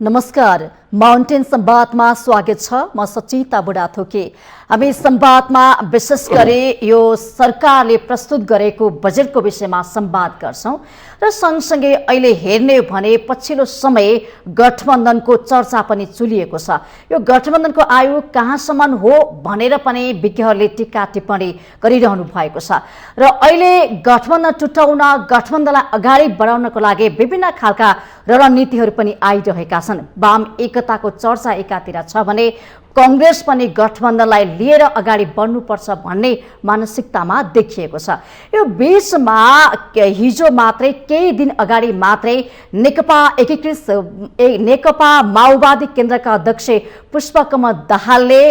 नमस्कार, माउन्टेन संवादमा स्वागत छ। म सचिता बुढाथोकी। हामी संवादमा विशेष गरी यो सरकारले प्रस्तुत गरेको बजेटको विषयमा संवाद गर्छौं र सँगसँगै अहिले हेर्ने भने पछिल्लो समय गठबन्धनको चर्चा पनि चुलिएको छ। यो गठबन्धनको आयु कहाँसम्म हो भनेर पनि विज्ञहरूले टीका टिप्पणी गरिरहनु भएको छ र अहिले गठबन्धन टुटाउन, गठबन्धनलाई अगाडि बढाउनको लागि विभिन्न खालका रणनीतिहरू पनि आइरहेका छन्। वाम एकताको चर्चा एकातिर छ भने कांग्रेस पनि गठबन्धनलाई लिएर अगाडि बढ्नुपर्छ भन्ने मानसिकतामा देखिएको छ। यो बीचमा हिजो मात्रै केही दिन अगाडि मात्रै नेकपा माओवादी केन्द्रका अध्यक्ष पुष्पकमल दाहालले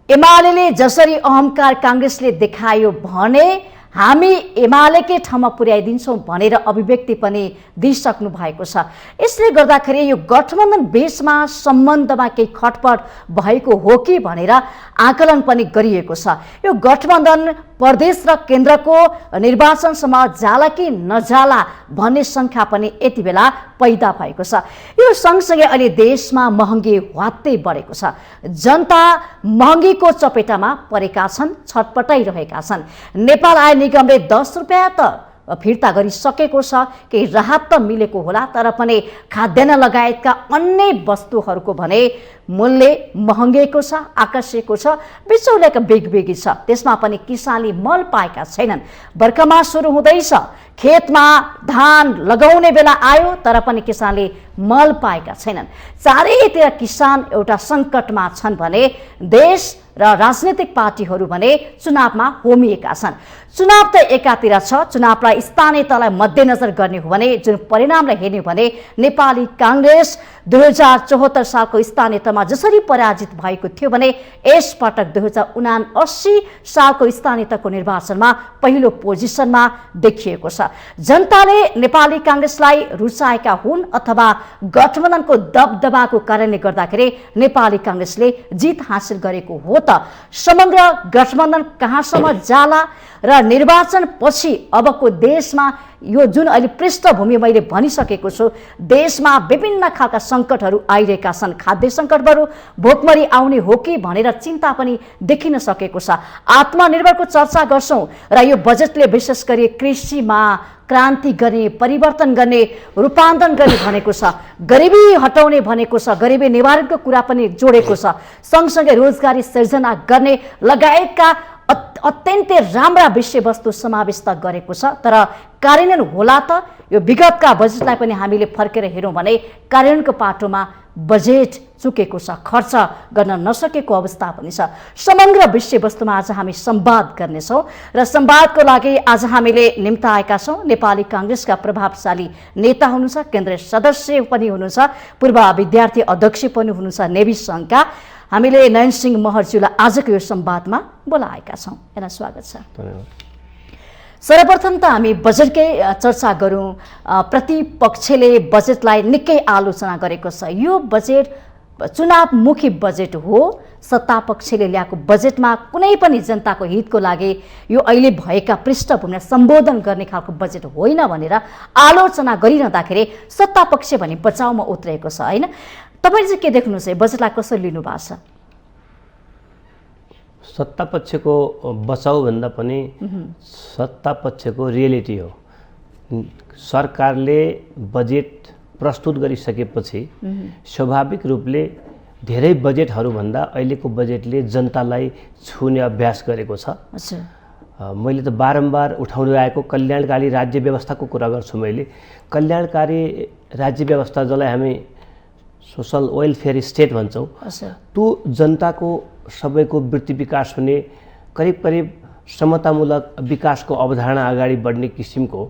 एमाले जसरी अहंकार कांग्रेसले देखायो भने हामी एमालेकै ठाउँमा पुर्याइदिन्छौं भनेर अभिव्यक्ति पनि दिइसक्नु भएको छ। यसले गर्दाखेरि यो गठबन्धन बीचमा सम्बन्धमा केही खटपट भएको हो कि भनेर आकलन पनि गरिएको छ। यो गठबन्धन प्रदेश र केन्द्रको निर्वाचनसम्म जाला कि नजाला भन्ने शंका पनि यति बेला पैदा भएको छ। यो सँगसँगै अहिले देशमा महँगी ह्वात्तै बढेको छ। जनता महँगीको चपेटामा परेका छन्, छटपटाइरहेका छन्। नेपाल आय निगमले 10 रुपैयाँ त फिर्ता गरिसकेको छ, केही राहत त मिलेको होला, तर पनि खाद्यान्न लगायतका अन्य वस्तुहरूको भने मूल्य महँगेको छ, आकर्षेको छ, बिचौलियाको बेगबेगी छ। त्यसमा पनि किसानले मल पाएका छैनन्। बर्खामा सुरु हुँदैछ, खेतमा धान लगाउने बेला आयो तर पनि किसानले मल पाएका छैनन्। चारैतिर किसान एउटा संकटमा छन् भने देश र राजनीतिक पार्टीहरू भने चुनावमा होमिएका छन्। चुनाव त एकातिर छ, चुनावलाई स्थानीय तहलाई मध्यनजर गर्ने हो भने जुन परिणामलाई हेर्ने हो भने नेपाली कांग्रेस 2074 सालको स्थानीय तहमा जसरी पराजित भएको थियो भने यस पटक 2079 सालको स्थानीय तहको निर्वाचनमा पहिलो पोजिसनमा देखिएको छ। जनताले नेपाली कांग्रेसलाई रुचाएका हुन् अथवा गठबन्धनको दबदबाको कारणले गर्दाखेरि नेपाली कांग्रेसले जित हासिल गरेको हो त समग्र गठबन्धन कहाँसम्म जाला र निर्वाचन पछि अबको देशमा यो जुन अहिले पृष्ठभूमि मैले भनिसकेको छु, देशमा विभिन्न खालका संकटहरू आइरहेका छन्। खाद्य संकटहरू भोकमरी आउने हो कि भनेर चिन्ता पनि देखिन सकेको छ। आत्मनिर्भरको चर्चा गर्छौं र यो बजेटले विशेष गरी कृषिमा क्रान्ति गर्ने, परिवर्तन गर्ने, रूपान्तरण गर्ने भनेको छ। गरिबी हटाउने भनेको छ, गरिबी निवारणको कुरा पनि जोडेको छ। सँगसँगै रोजगारी सृजना गर्ने लगायतका अत्यन्तै राम्रा विषयवस्तु समाविष्ट गरेको छ। तर कार्यान्वयन होला त? यो विगतका बजेटलाई पनि हामीले फर्केर हेरौँ भने कार्यान्वयनको पाटोमा बजेट चुकेको छ, खर्च गर्न नसकेको अवस्था पनि छ। समग्र विषयवस्तुमा आज हामी संवाद गर्नेछौँ र संवादको लागि आज हामीले निम्ताएका छौँ नेपाली कांग्रेसका प्रभावशाली नेता हुनुहुन्छ, केन्द्रीय सदस्य पनि हुनुहुन्छ, पूर्व विद्यार्थी अध्यक्ष पनि हुनुहुन्छ नेवी संघका। हामीले नयन सिंह महर्ज्यूलाई आजको यो संवादमा बोलाएका छौँ। यहाँ स्वागत छ। सर्वप्रथम त हामी बजेटकै चर्चा गरौँ। प्रतिपक्षले बजेटलाई निकै आलोचना गरेको छ। यो बजेट चुनावमुखी बजेट हो, सत्तापक्षले ल्याएको बजेटमा कुनै पनि जनताको हितको लागि यो अहिले भएका पृष्ठभूमिलाई सम्बोधन गर्ने खालको बजेट होइन भनेर आलोचना गरिरहँदाखेरि सत्तापक्ष भने बचाउमा उत्रेको छ, होइन? तपाईले चाहिँ के देख्नुहुन्छ? बजेटलाई कसरी लिनु भएको छ? सत्तापक्षको बचाउ भन्दा पनि सत्तापक्षको रियालिटी हो। सरकारले बजेट प्रस्तुत गरिसकेपछि स्वाभाविक रूपले धेरै बजेटहरूभन्दा अहिलेको बजेटले जनतालाई छुने अभ्यास गरेको छ। मैले त बारम्बार उठाउँदै आएको कल्याणकारी राज्य व्यवस्थाको कुरा गर्छु। मैले कल्याणकारी राज्य व्यवस्था जसलाई हामी सोशल वेलफेयर स्टेट भन्छौँ, त्यो जनताको सबैको वृत्ति विकास हुने, करिब करिब समतामूलक विकासको अवधारणा अगाडि बढ्ने किसिमको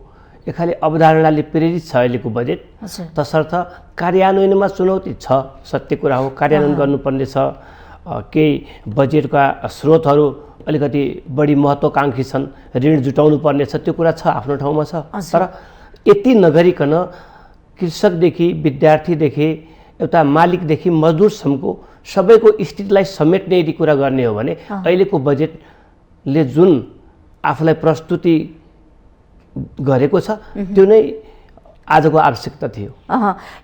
एक खाले अवधारणाले प्रेरित छ अहिलेको बजेट। तसर्थ कार्यान्वयनमा चुनौती छ, सत्य कुरा हो। कार्यान्वयन गर्नुपर्ने छ। केही बजेटका स्रोतहरू अलिकति बढी महत्त्वकांक्षी छन्, ऋण जुटाउनु पर्ने छ, त्यो कुरा छ, आफ्नो ठाउँमा छ। तर यति नगरिकन कृषकदेखि विद्यार्थीदेखि एउटा मालिकदेखि मजदुरसम्मको सबैको स्थितिलाई समेट्ने यदि कुरा गर्ने हो भने अहिलेको बजेटले जुन आफूलाई प्रस्तुति गरेको छ त्यो नै आजको आवश्यकता थियो।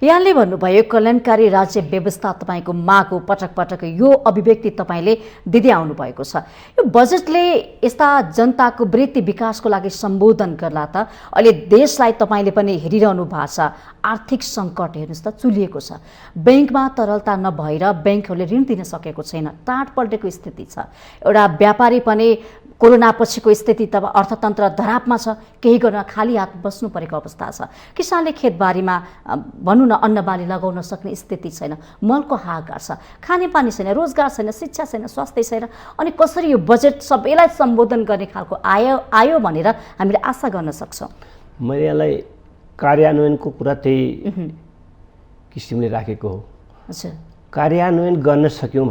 यहाँले भन्नुभयो कल्याणकारी राज्य व्यवस्था तपाईँको माग हो, पटक पटक यो अभिव्यक्ति तपाईँले दिँदै आउनुभएको छ। यो बजेटले यस्ता जनताको वृत्ति विकासको लागि सम्बोधन गर्ला त अहिले देशलाई तपाईँले पनि हेरिरहनु भएको छ, आर्थिक सङ्कट हेर्नुहोस् त चुलिएको छ, ब्याङ्कमा तरलता नभएर ब्याङ्कहरूले ऋण दिन सकेको छैन, टाँट पल्टेको स्थिति छ, एउटा व्यापारी पनि कोरोना पछिको स्थिति तब अर्थतन्त्र धरापमा छ, केही गर्न खाली हात बस्नु परेको अवस्था छ, किसानले खेतबारीमा भनौँ न अन्नबाली लगाउन सक्ने स्थिति छैन, मलको हाहाकार छ, खानेपानी छैन, रोजगार छैन, शिक्षा छैन, स्वास्थ्य छैन, अनि कसरी यो बजेट सबैलाई सम्बोधन गर्ने खालको आयो भनेर हामीले आशा गर्न सक्छौँ? मैले यसलाई कार्यान्वयनको कुरा त्यही किसिमले राखेको हो। कार्यान्वयन गर्न सक्यौँ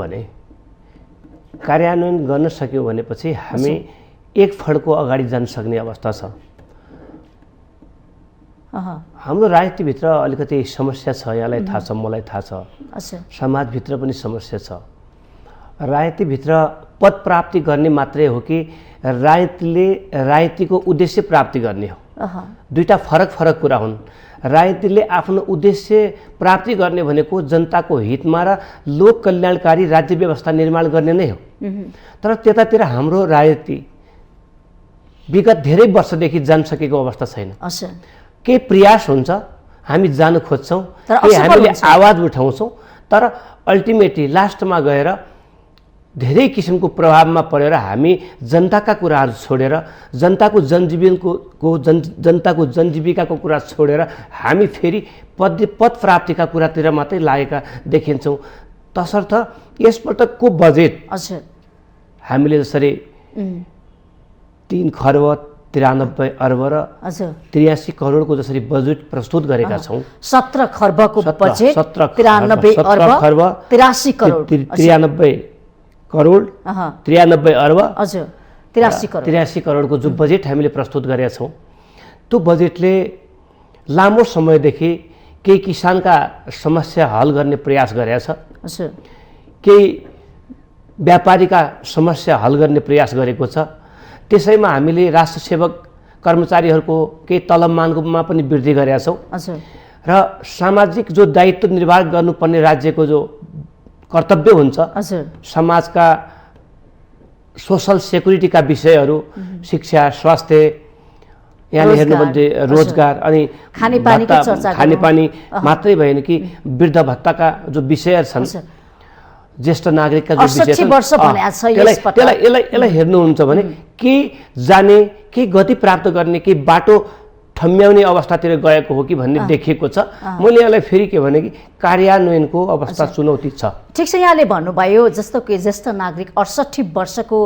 भनेपछि हामी एक फड्को अगाडि जान सक्ने अवस्था छ। हाम्रो राजनीतिभित्र अलिकति समस्या छ, यहाँलाई थाहा छ, मलाई थाहा छ, समाजभित्र पनि समस्या छ। राजनीतिभित्र पद प्राप्ति गर्ने मात्रै हो कि राजनीतिको उद्देश्य प्राप्ति गर्ने हो, दुईटा फरक फरक कुरा हुन्। राजनीतिले आफ्नो उद्देश्य प्राप्ति गर्ने भनेको जनताको हितमा र लोक कल्याणकारी राज्य व्यवस्था निर्माण गर्ने नै हो। तर त्यतातिर हाम्रो राजनीति विगत धेरै वर्षदेखि जान सकेको अवस्था छैन। केही प्रयास हुन्छ, हामी जान खोज्छौँ, हामीले आवाज उठाउँछौँ, तर अल्टिमेटली लास्टमा गएर धेरै किसिमको प्रभावमा परेर हामी जनताका कुराहरू छोडेर जनताको जनजीविकाको कुरा छोडेर हामी फेरि पद प्राप्तिका कुरातिर मात्रै लागेका देखिन्छौँ। तसर्थ यसपटकको बजेट हामीले जसरी 3 खर्ब 93 अर्ब र 83 करोडको जसरी बजेट प्रस्तुत गरेका छौँ, 17 खर्बको बजेट 93 अर्ब 83 करोड 93 करोड 93 अर्ब 83 करोडको जो बजेट हामीले प्रस्तुत गरेका छौँ, त्यो बजेटले लामो समयदेखि केही किसानका समस्या हल गर्ने प्रयास गरेको छ, केही व्यापारीका समस्या हल गर्ने प्रयास गरेको छ। त्यसैमा हामीले राष्ट्र सेवक कर्मचारीहरूको केही तलबमानमा पनि वृद्धि गरेका छौँ र सामाजिक जो दायित्व निर्वाह गर्नुपर्ने राज्यको जो कर्तव्य हुन्छ, समाजका सोसल सेक्युरिटीका विषयहरू, शिक्षा, स्वास्थ्य, यहाँले हेर्नुभयो रोजगार अनि खानेपानी मात्रै भएन कि वृद्ध भत्ताका जो विषयहरू छन्, ज्येष्ठ नागरिकका जो विषय छन्, यसलाई हेर्नुहुन्छ भने के जाने, के गति प्राप्त गर्ने, के बाटो ठम्याउने अवस्थातिर गएको हो कि भन्ने देखिएको छ। मैले यसलाई फेरि के भने कि कार्यान्वयनको अवस्था चुनौती छ। ठिक छ, यहाँले भन्नुभयो जस्तो कि ज्येष्ठ नागरिक 68 वर्षको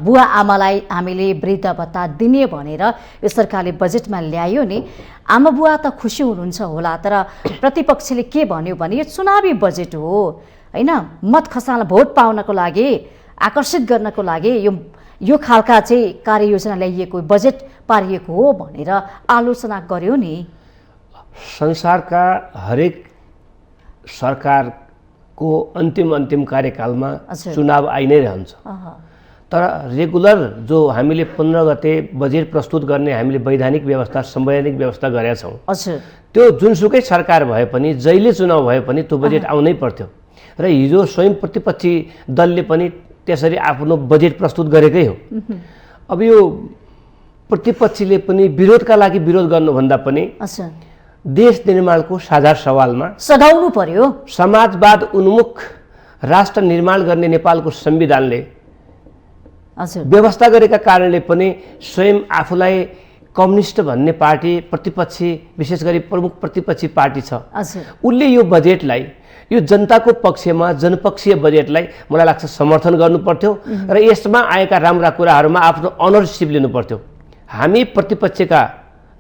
बुवा आमालाई हामीले वृद्ध भत्ता दिने भनेर यो सरकारले बजेटमा ल्यायो नि, आमा बुवा त खुसी हुनुहुन्छ होला, तर प्रतिपक्षले के भन्यो भने यो चुनावी बजेट हो हैन, मत खसाल्न भोट पाउनको लागि, आकर्षित गर्नको लागि यो खालका चाहिँ कार्ययोजना ल्याइएको, बजेट पारिएको हो भनेर आलोचना गर्यो नि। संसारका हरेक सरकारको अन्तिम कार्यकालमा चुनाव आइ नै रहन्छ, तर रेगुलर जो हामीले 15 गते बजेट प्रस्तुत गर्ने हामीले वैधानिक व्यवस्था, संवैधानिक व्यवस्था गरेका छौँ, त्यो जुनसुकै सरकार भए पनि, जहिले चुनाव भए पनि त्यो बजेट आउनै पर्थ्यो। र हिजो स्वयं प्रतिपक्षी दलले पनि त्यसरी आफ्नो बजेट प्रस्तुत गरेकै हो। अब यो प्रतिपक्षीले पनि विरोधका लागि विरोध गर्नुभन्दा पनि देश निर्माणको साझा सवालमा सघाउनु पर्यो। समाजवाद उन्मुख राष्ट्र निर्माण गर्ने नेपालको संविधानले व्यवस्था गरेका कारणले पनि स्वयं आफूलाई कम्युनिस्ट भन्ने पार्टी, प्रतिपक्षी, विशेष गरी प्रमुख प्रतिपक्षी पार्टी छ, उसले यो बजेटलाई, यो जनताको पक्षमा जनपक्षीय बजेटलाई मलाई लाग्छ समर्थन गर्नु पर्थ्यो र यसमा आएका राम्रा कुराहरूमा आफ्नो अनरसिप लिनु पर्थ्यो। हामी प्रतिपक्षका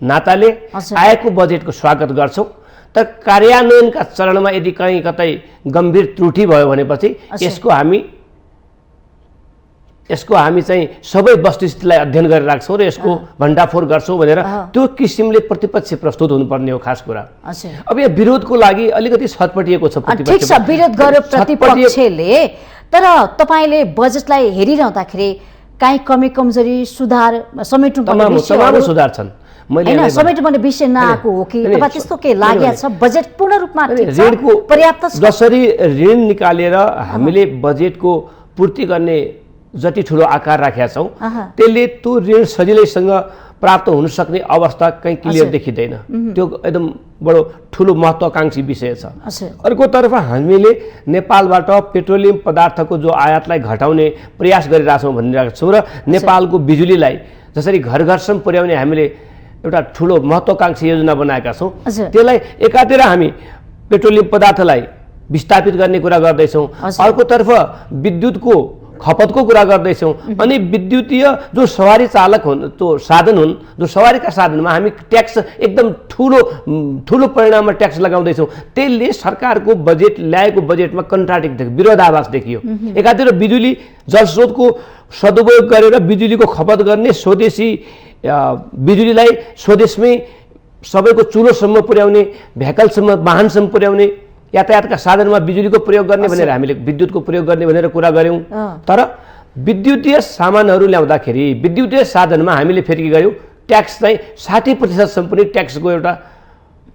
नाताले आएको बजेटको स्वागत गर्छौँ, तर कार्यान्वयनका चरणमा यदि कहीँ कतै गम्भीर त्रुटि भयो भनेपछि यसको हामी चाहिँ सबै वस्तुस्थितिलाई अध्ययन गरेर राख्छौँ र यसको भण्डाफोर गर्छौँ भनेर त्यो किसिमले प्रतिपक्ष प्रस्तुत हुनुपर्ने हो खास कुरा। अब यो विरोधको लागि अलिकति छटपटिएको छ प्रतिपक्ष। ठिक छ, विरोध गर्यो प्रतिपक्षले, तर तपाईले बजेटलाई हेरिरहँदाखेरि काहीँ कमी कमजोरी सुधार समेट्नुपर्ने तमाम सुधार छन्। होइन समेट्नुपर्ने विषय नआएको हो कि अथवा त्यस्तो के लागेको छ? बजेट पूर्ण रूपमा ऋणको पर्याप्त छ? जसरी ऋण निकालेर हामीले बजेटको पूर्ति गर्ने जति ठुलो आकार राखेका छौँ त्यसले त्यो ऋण सजिलैसँग प्राप्त हुन सक्ने अवस्था कहीँ क्लियर देखिँदैन। त्यो एकदम बडो ठुलो महत्त्वाकांक्षी विषय छ। अर्कोतर्फ हामीले नेपालबाट पेट्रोलियम पदार्थको जो आयातलाई घटाउने प्रयास गरिरहेछौँ भनिरहेका छौँ र नेपालको बिजुलीलाई जसरी घर घरसम्म पुर्याउने हामीले एउटा ठुलो महत्त्वाकांक्षी योजना बनाएका छौँ। त्यसलाई एकातिर हामी पेट्रोलियम पदार्थलाई विस्थापित गर्ने कुरा गर्दैछौँ, अर्कोतर्फ विद्युतको खपतको कुरा गर्दैछौँ। अनि विद्युतीय जो सवारी चालक हुन् त्यो साधन हुन्, जो सवारीका साधनमा हामी ट्याक्स एकदम ठुलो परिणाममा ट्याक्स लगाउँदैछौँ। त्यसले सरकारको बजेट ल्याएको बजेटमा कन्ट्राडिक्ट देखियो, विरोधाभास देखियो। एकातिर बिजुली जलस्रोतको सदुपयोग गरेर बिजुलीको खपत गर्ने स्वदेशी बिजुलीलाई स्वदेशमै सबैको चुलोसम्म पुर्याउने, भेकलसम्म वाहनसम्म पुर्याउने, यातायातका साधनमा बिजुलीको प्रयोग गर्ने भनेर हामीले विद्युतको प्रयोग गर्ने भनेर कुरा गऱ्यौँ। तर विद्युतीय सामानहरू ल्याउँदाखेरि विद्युतीय साधनमा हामीले फेरि के गर्यौँ, ट्याक्स चाहिँ 60% पनि ट्याक्सको एउटा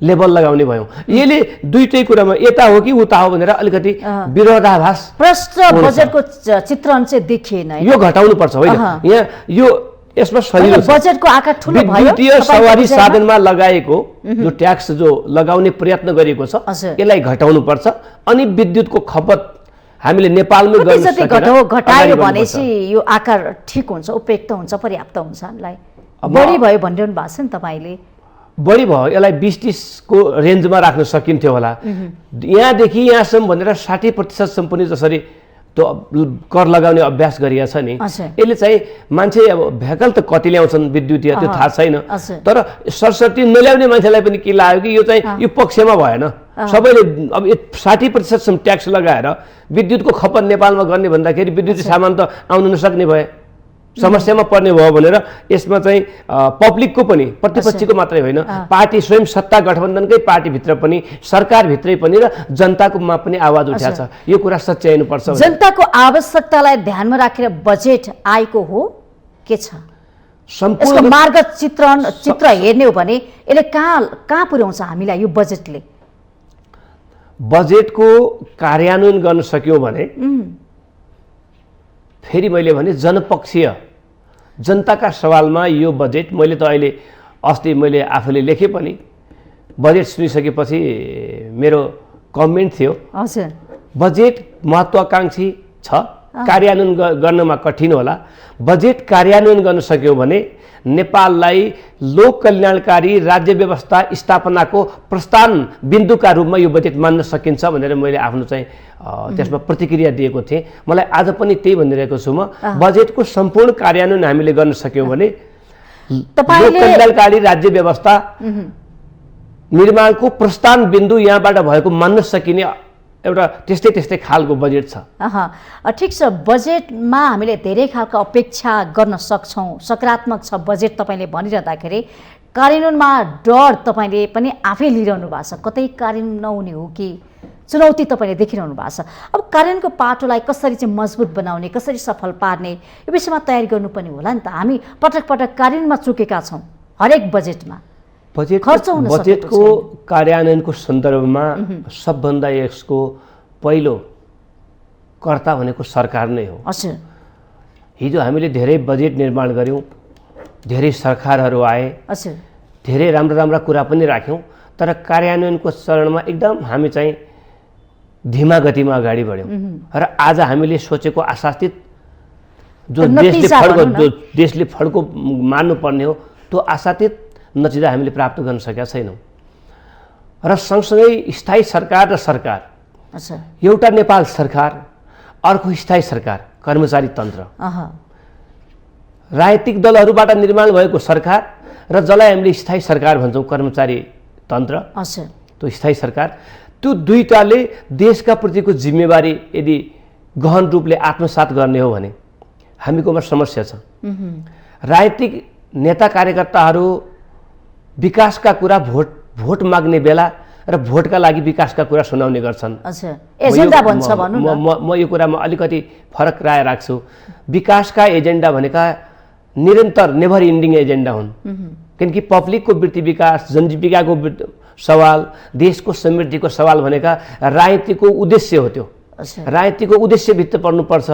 लेभल लगाउने भयौँ। यसले दुईटै कुरामा यता हो कि उता हो भनेर अलिकति विरोधाभास प्रष्ट बजेटको चित्रण चाहिँ देखिएन। यो घटाउनु पर्छ होइन, यहाँ यो यसमा सजिलो बजेटको आकार ठुलो भयो। विद्युतीय सवारी साधनमा लगाएको जो ट्याक्स जो लगाउने प्रयत्न गरिएको छ यसलाई घटाउनु पर्छ। अनि विद्युतको खपत हामीले नेपालमै गर्न सकेन घटायो भनेपछि यो आकार ठिक हुन्छ, उपयुक्त हुन्छ, पर्याप्त हुन्छ। हामीलाई बढी भयो भनिरहनु भएको छ नि तपाईँले। बढी भयो, यसलाई 20-30 को रेन्जमा राख्न सकिन्थ्यो होला। यहाँदेखि यहाँसम्म भनेर 60% पनि जसरी त्यो कर लगाउने अभ्यास गरिएको छ नि, यसले चाहिँ मान्छे अब भेकल त कति ल्याउँछन् विद्युतीय त्यो थाहा छैन। तर सरसर्ती नल्याउने मान्छेलाई पनि के लाग्यो कि यो चाहिँ यो पक्षमा भएन। सबैले अब 60% ट्याक्स लगाएर विद्युतको खपत नेपालमा गर्ने भन्दाखेरि विद्युतीय सामान त आउनु नसक्ने भए, समस्यामा पर्ने भयो भनेर यसमा चाहिँ पब्लिकको पनि, प्रतिपक्षीको मात्रै होइन, पार्टी स्वयं सत्ता गठबन्धनकै पार्टीभित्र पनि, सरकारभित्रै पनि र जनताकोमा पनि आवाज उठ्याएको छ। यो कुरा सच्याउनुपर्छ। जनताको आवश्यकतालाई ध्यानमा राखेर बजेट आएको हो के छ? यसको मार्ग चित्र हेर्ने हो भने यसले कहाँ पुर्याउँछ हामीलाई यो बजेटले? बजेटको कार्यान्वयन गर्न सक्यो भने फेरि मैले भने जनपक्षीय जनताका सवालमा यो बजेट, मैले त अहिले अस्ति मैले आफूले लेखेँ पनि, बजेट सुनिसकेपछि मेरो कमेन्ट थियो, बजेट महत्त्वाकांक्षी छ, कार्यान्वयन गर्नमा कठिन होला। बजेट कार्यान्वयन गर्न सक्यो भने नेपाललाई लोक कल्याणकारी राज्य व्यवस्था स्थापनाको प्रस्थान बिन्दुका रूपमा यो बजेट मान्न सकिन्छ भनेर मैले आफ्नो चाहिँ त्यसमा प्रतिक्रिया दिएको थिएँ। मलाई आज पनि त्यही भनिरहेको छु। म बजेटको सम्पूर्ण कार्यान्वयन हामीले गर्न सक्यौँ भने लोक कल्याणकारी राज्य व्यवस्था निर्माणको प्रस्थान बिन्दु यहाँबाट भएको मान्न सकिने एउटा त्यस्तै खालको बजेट छ। ठिक छ, बजेटमा हामीले धेरै खालको अपेक्षा गर्न सक्छौँ, सकारात्मक छ बजेट तपाईँले भनिरहँदाखेरि। कार्यान्वयनमा डर तपाईँले पनि आफै लिइरहनु भएको छ, कतै कार्यान्वयन नहुने हो कि चुनौती तपाईँले देखिरहनु भएको छ। अब कार्यान्वयनको पाटोलाई कसरी चाहिँ मजबुत बनाउने, कसरी सफल पार्ने, यो विषयमा तयारी गर्नुपर्ने होला नि त। हामी पटक पटक कार्यान्वयनमा चुकेका छौँ हरेक बजेटमा। बजेटको कार्यान्वयनको सन्दर्भमा सबभन्दा यसको पहिलो कर्ता भनेको सरकार नै हो। हिजो हामीले धेरै बजेट निर्माण गऱ्यौँ, धेरै सरकारहरू आए, धेरै राम्रा कुरा पनि राख्यौँ, तर कार्यान्वयनको चरणमा एकदम हामी चाहिँ धीमा गतिमा अगाडि बढ्यौँ। र आज हामीले सोचेको आशातीत जो देशले फड्को मार्नुपर्ने हो त्यो आशातीत नतिजा हामीले प्राप्त गर्न सकेका छैनौँ। र सँगसँगै स्थायी सरकार र सरकार, एउटा नेपाल सरकार, अर्को स्थायी सरकार, कर्मचारी तन्त्र, राजनीतिक दलहरूबाट निर्माण भएको सरकार र जसलाई हामीले स्थायी सरकार भन्छौँ कर्मचारी तन्त्र, त्यो स्थायी सरकार, त्यो दुईटाले देशका प्रतिको जिम्मेवारी यदि गहन रूपले आत्मसात गर्ने हो भने हामीकोमा समस्या छ। राजनीतिक नेता कार्यकर्ताहरू विकासका कुरा भोट माग्ने बेला र भोटका लागि विकासका कुरा सुनाउने गर्छन्। अच्छा, एजेन्डा भन्छ भन्नु न। म यो कुरामा अलिकति फरक राय राख्छु। विकासका एजेन्डा भनेका निरन्तर नेभर इन्डिङ एजेन्डा हुन्, किनकि पब्लिकको वृत्ति विकास, जनजीविकाको सवाल, देशको समृद्धिको सवाल भनेका राजनीतिको उद्देश्य हो। त्यो राजनीतिको उद्देश्यभित्र पर्नुपर्छ।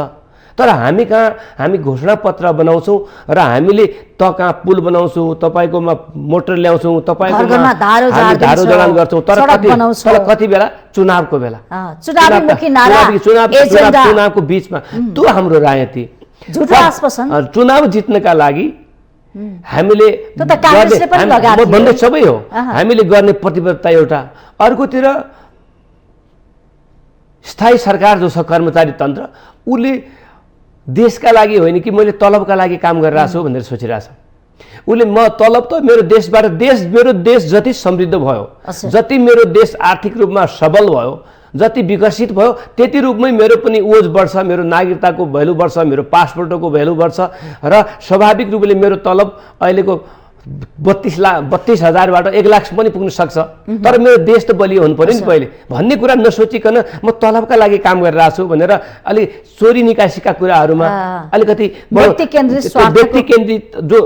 तर हामी कहाँ हामी घोषणापत्र बनाउँछौँ र हामीले त कहाँ पुल बनाउँछौँ, तपाईँकोमा मोटर ल्याउँछौँ, तपाईँकोमा धारो जडान गर्छौँ, तर कति बेला चुनावको बेला चुनावको बिचमा त्यो हाम्रो राजनीति। चुनाव जित्नका लागि हामीले भन्ने सबै हो, हामीले गर्ने प्रतिबद्धता एउटा। अर्कोतिर स्थायी सरकार जो छ, कर्मचारी तन्त्र, उसले देशका लागि होइन कि मैले तलबका लागि काम गरिरहेको छु भनेर सोचिरहेछ। उसले म तलब त मेरो देशबाट मेरो देश जति समृद्ध भयो, जति मेरो देश आर्थिक रूपमा सबल भयो, जति विकसित भयो, त्यति रूपमै मेरो पनि ओज बढ्छ, मेरो नागरिकताको भ्यालु बढ्छ, मेरो पासपोर्टको भ्यालु बढ्छ र स्वाभाविक रूपले मेरो तलब अहिलेको 32,000बाट 1 लाख पनि पुग्न सक्छ। तर मेरो देश त बलियो हुनु पर्यो नि पहिले भन्ने कुरा नसोचिकन म तलबका लागि काम गरिरहेको छु भनेर अलि चोरी निकासीका कुराहरूमा अलिकति व्यक्ति केन्द्रित जो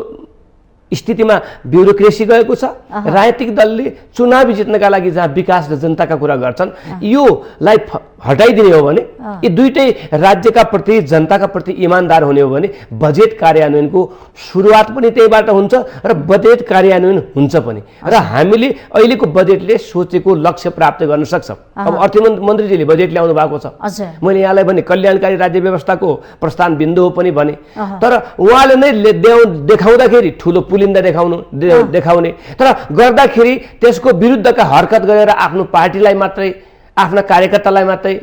स्थितिमा ब्युरोक्रेसी गएको छ। राजनीतिक दलले चुनावी जित्नका लागि जहाँ विकास र जनताका कुरा गर्छन्, योलाई हटाइदिने हो भने, यी दुईटै राज्यका प्रति जनताका प्रति इमानदार हुने हो भने बजेट कार्यान्वयनको सुरुवात पनि त्यहीबाट हुन्छ र बजेट कार्यान्वयन हुन्छ पनि। र हामीले अहिलेको बजेटले सोचेको लक्ष्य प्राप्त गर्न सक्छ। अब अर्थमन्त्रीजीले बजेट ल्याउनु भएको छ, मैले यहाँलाई भने कल्याणकारी राज्य व्यवस्थाको प्रस्थान बिन्दु हो पनि भने, तर उहाँले नै देखाउँदाखेरि ठुलो पुलिन्दा देखाउने, तर गर्दाखेरि त्यसको विरुद्धका हरकत गरेर आफ्नो पार्टीलाई मात्रै, आफ्ना कार्यकर्तालाई मात्रै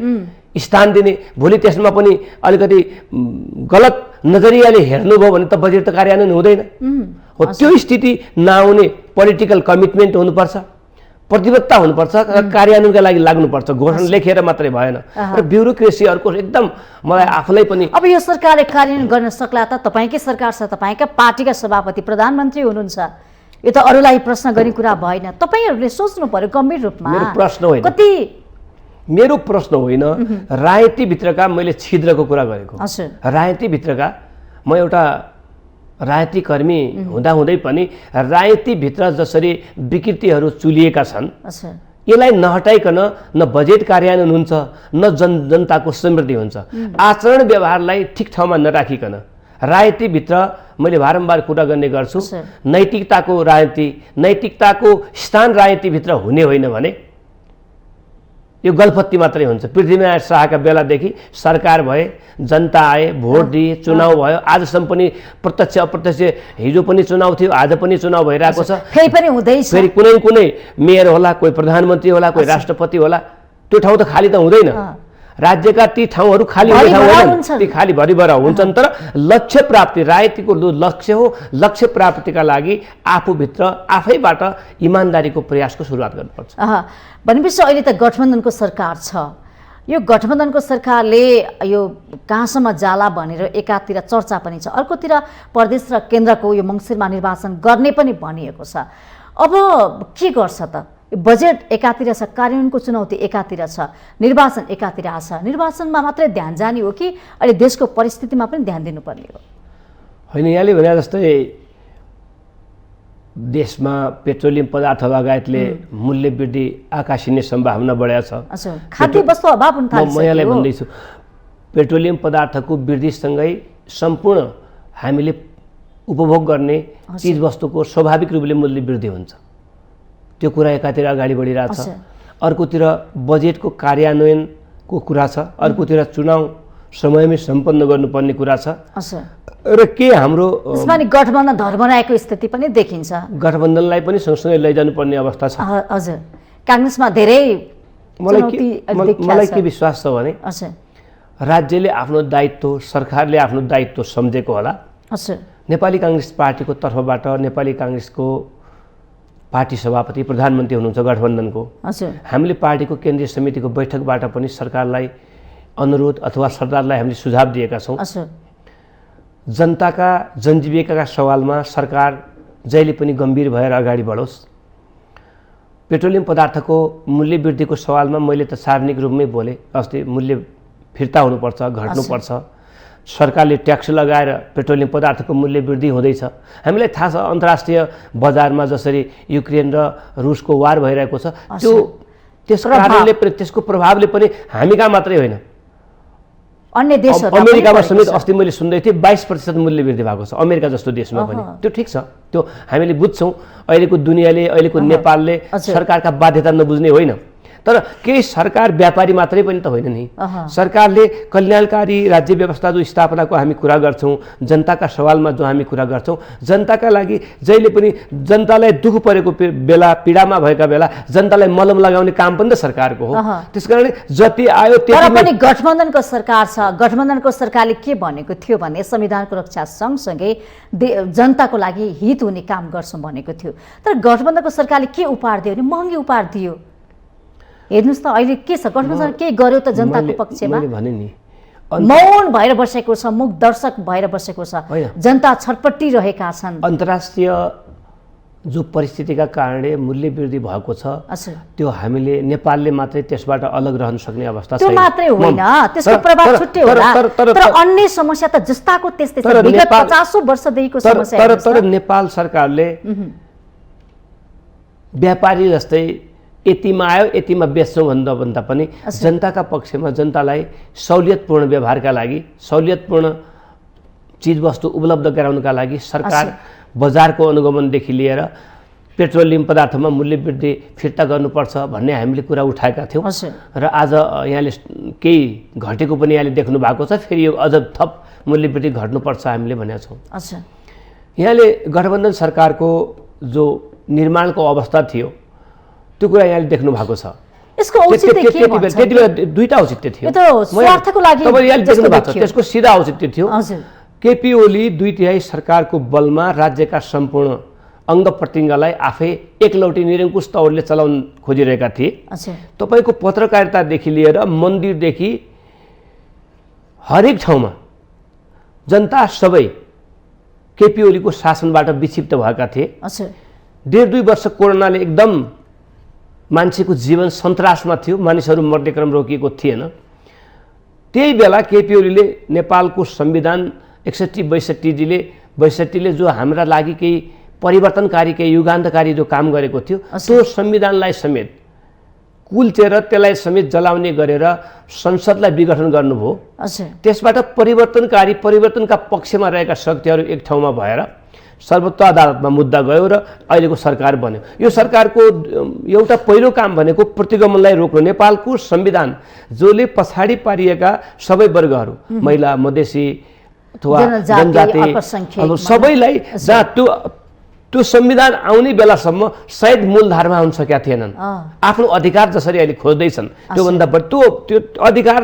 स्थान दिने, भोलि त्यसमा पनि अलिकति गलत नजरियाले हेर्नुभयो भने त बजेट त कार्यान्वयन हुँदैन हो। त्यो स्थिति नआउने पोलिटिकल कमिटमेन्ट हुनुपर्छ, प्रतिबद्धता हुनुपर्छ, कार्यान्वयनका लागि लाग्नुपर्छ। घोषणा लेखेर मात्रै भएन र ब्युरोक्रेसी अर्को एकदम मलाई आफूलाई पनि। अब यो सरकारले कार्यान्वयन गर्न सक्ला त? तपाईँकै सरकार छ, तपाईँका पार्टीका सभापति प्रधानमन्त्री हुनुहुन्छ, यो त अरूलाई प्रश्न गर्ने कुरा भएन। तपाईँहरूले सोच्नु पर्यो गम्भीर रूपमा। मेरो प्रश्न होइन, राजनीतिभित्रका मैले छिद्रको कुरा गरेको। राजनीतिभित्रका म एउटा राजनीतिकर्मी हुँदाहुँदै पनि राजनीतिभित्र जसरी विकृतिहरू चुलिएका छन्, यसलाई नहटाइकन न बजेट कार्यान्वयन हुन्छ, न जनताको समृद्धि हुन्छ। आचरण व्यवहारलाई ठिक ठाउँमा नराखिकन राजनीतिभित्र मैले बारम्बार कुरा गर्ने गर्छु, नैतिकताको राजनीति, नैतिकताको स्थान राजनीतिभित्र हुने होइन भने यो गलफत्ती मात्रै हुन्छ। पृथ्वीनारायण शाहका बेलादेखि सरकार भए, जनता आए, भोट दिए, चुनाव भयो, आजसम्म पनि प्रत्यक्ष अप्रत्यक्ष, हिजो पनि चुनाव थियो, आज पनि चुनाव भइरहेको छ, फेरि कुनै मेयर होला, कोही प्रधानमन्त्री होला, कोही राष्ट्रपति होला, त्यो ठाउँ त खाली त हुँदैन। राज्यका ती ठाउँहरू खाली ती खाली भरिभर हुन्छन्। तर लक्ष्य प्राप्ति राजनीतिको लक्ष्य हो, लक्ष्य प्राप्तिका लागि आफूभित्र आफैबाट इमान्दारीको प्रयासको सुरुवात गर्नुपर्छ। भनेपछि अहिले त गठबन्धनको सरकार छ, यो गठबन्धनको सरकारले यो कहाँसम्म जाला भनेर एकातिर चर्चा पनि छ, अर्कोतिर प्रदेश र केन्द्रको यो मङ्सिरमा निर्वाचन गर्ने पनि भनिएको छ। अब के गर्छ त? बजेट एकातिर छ, कार्यान्वयनको चुनौती एकातिर छ, निर्वाचन एकातिर आछ। निर्वाचनमा मात्रै ध्यान जाने हो कि अहिले देशको परिस्थितिमा पनि ध्यान दिनुपर्ने हो? होइन, यहाँले भने जस्तै देशमा पेट्रोलियम पदार्थ लगायतले मूल्य वृद्धि आकाशिने सम्भावना बढेको छ। खाद्य वस्तु अभाव हुन थाल्छ। म यहाँलाई भन्दैछु, पेट्रोलियम पदार्थको वृद्धिसँगै सम्पूर्ण हामीले उपभोग गर्ने चिजवस्तुको स्वाभाविक रूपले मूल्य वृद्धि हुन्छ। त्यो कुरा एकातिर अगाडि बढिरहेको छ, अर्कोतिर बजेटको कार्यान्वयनको कुरा छ, अर्कोतिर चुनाव समयमै सम्पन्न गर्नुपर्ने कुरा छ। र के हाम्रो गठबन्धन धर्मराएको स्थिति पनि देखिन्छ, गठबन्धनलाई पनि सँगसँगै लैजानुपर्ने अवस्था छ। हजुर, काङ्ग्रेसमा धेरै मलाई के विश्वास छ भने राज्यले आफ्नो दायित्व, सरकारले आफ्नो दायित्व सम्झेको होला। नेपाली काङ्ग्रेस पार्टीको तर्फबाट नेपाली काङ्ग्रेसको पार्टी सभापति प्रधानमन्त्री हुनुहुन्छ गठबन्धनको, हामीले पार्टीको केन्द्रीय समितिको बैठकबाट पनि सरकारलाई अनुरोध अथवा सरकारलाई हामीले सुझाव दिएका छौँ। जनताका जनजीविकाका सवालमा सरकार जहिले पनि गम्भीर भएर अगाडि बढोस्। पेट्रोलियम पदार्थको मूल्य वृद्धिको सवालमा मैले त सार्वजनिक रूपमै बोले। अस्ति मूल्य फिर्ता हुनुपर्छ, घट्नुपर्छ, सरकारले ट्याक्स लगाएर पेट्रोलियम पदार्थको मूल्य वृद्धि हुँदैछ। हामीलाई थाहा छ अन्तर्राष्ट्रिय बजारमा जसरी युक्रेन र रुसको वार भइरहेको छ, त्यस कारणले पनि त्यसको प्रभावले पनि हामी कहाँ मात्रै होइन, अन्य देशहरू अमेरिकामा समेत अस्ति मैले सुन्दै थिएँ 22% मूल्य वृद्धि भएको छ अमेरिका जस्तो देशमा पनि। त्यो ठिक छ, त्यो हामीले बुझ्छौँ। अहिलेको दुनियाँले, अहिलेको नेपालले सरकारका बाध्यता नबुझ्ने होइन, तर केही सरकार व्यापारी मात्रै पनि त होइन नि। सरकारले कल्याणकारी राज्य व्यवस्था जो स्थापनाको हामी कुरा गर्छौँ, जनताका सवालमा जो हामी कुरा गर्छौँ, जनताका लागि जहिले पनि जनतालाई दुःख परेको बेला, पीडामा भएका बेला जनतालाई मलम लगाउने काम पनि त सरकारको हो। त्यसकारण जति आयो त्यति तर पनि गठबन्धनको सरकार छ। गठबन्धनको सरकारले के भनेको थियो भने संविधानको रक्षा सँगसँगै जनताको लागि हित हुने काम गर्छौँ भनेको थियो। तर गठबन्धनको सरकारले के उपहार दियो भने महँगी उपहार दियो। हेर्नुस् त अहिले के छ, गठबन्धन के गर्यो त जनताको पक्षमा? मैले भने नि मौन भएर बसेको छ, मुख दर्शक भएर बसेको छ, जनता छटपटिरहेका छन्। अन्तर्राष्ट्रिय जो परिस्थितिका कारणले मूल्य वृद्धि भएको छ, त्यो हामीले नेपालले मात्रै त्यसबाट अलग रहन सक्ने अवस्था छैन। त्यो मात्रै होइन, त्यसको प्रभाव छुट्टै होला, तर अन्य समस्या त जस्ताको त्यस्तै छ, विगत 50 वर्षदेखिको समस्या। तर नेपाल सरकारले व्यापारी जस्तै यतिमा आयो यतिमा बेच्छौँ भन्दा पनि जनताका पक्षमा जनतालाई सहुलियतपूर्ण व्यवहारका लागि, सहुलियतपूर्ण चिजवस्तु उपलब्ध गराउनका लागि सरकार बजारको अनुगमनदेखि लिएर पेट्रोलियम पदार्थमा मूल्य वृद्धि फिर्ता गर्नुपर्छ भन्ने हामीले कुरा उठाएका थियौँ। र आज यहाँले केही घटेको पनि यहाँले देख्नु भएको छ। फेरि यो अझ थप मूल्य वृद्धि घट्नुपर्छ हामीले भनेका छौँ। यहाँले गठबन्धन सरकारको जो निर्माणको अवस्था थियो त्यो कुरा यहाँले देख्नु भएको छ। यसको औचित्य के भन्छ? त्यति बेला दुईटा औचित्य थियो। यो त स्वार्थको लागि तपाईले देख्नु भएको छ, त्यसको सिधा औचित्य थियो। केपी ओली 2/3 सरकारको बलमा राज्यका सम्पूर्ण अङ्ग प्रत्यङ्गलाई आफै एकलौटी निरङ्कुश तौरले चलाउन खोजिरहेका थिए। तपाईको पत्रकारितादेखि लिएर मन्दिरदेखि हरेक ठाउँमा जनता सबै केपी ओलीको शासनबाट विक्षिप्त भएका थिए। 1.5-2 वर्ष कोरोनाले एकदम मान्छेको जीवन सन्तासमा थियो, मानिसहरू मर्ने क्रम रोकिएको थिएन। त्यही बेला केपी ओलीले नेपालको संविधान 61-62ले जो हाम्रा लागि केही परिवर्तनकारी, केही युगान्तकारी जो काम गरेको थियो, त्यो संविधानलाई समेत कुल्चेर त्यसलाई समेत जलाउने गरेर संसदलाई विघटन गर्नुभयो। त्यसबाट परिवर्तनकारी, परिवर्तनका पक्षमा रहेका शक्तिहरू एक ठाउँमा भएर सर्वोच्च अदालतमा मुद्दा गयो र अहिलेको सरकार बन्यो। यो सरकारको एउटा पहिलो काम भनेको प्रतिगमनलाई रोक्नु। नेपालको संविधान जसले पछाडि पारिएका सबै वर्गहरू, महिला, मधेसी अथवा जनजाति, अब सबैलाई जहाँ त्यो संविधान आउने बेलासम्म सायद मूलधारमा हुन सकेका थिएनन्। आफ्नो अधिकार जसरी अहिले खोज्दैछन् त्योभन्दा बढी त्यो अधिकार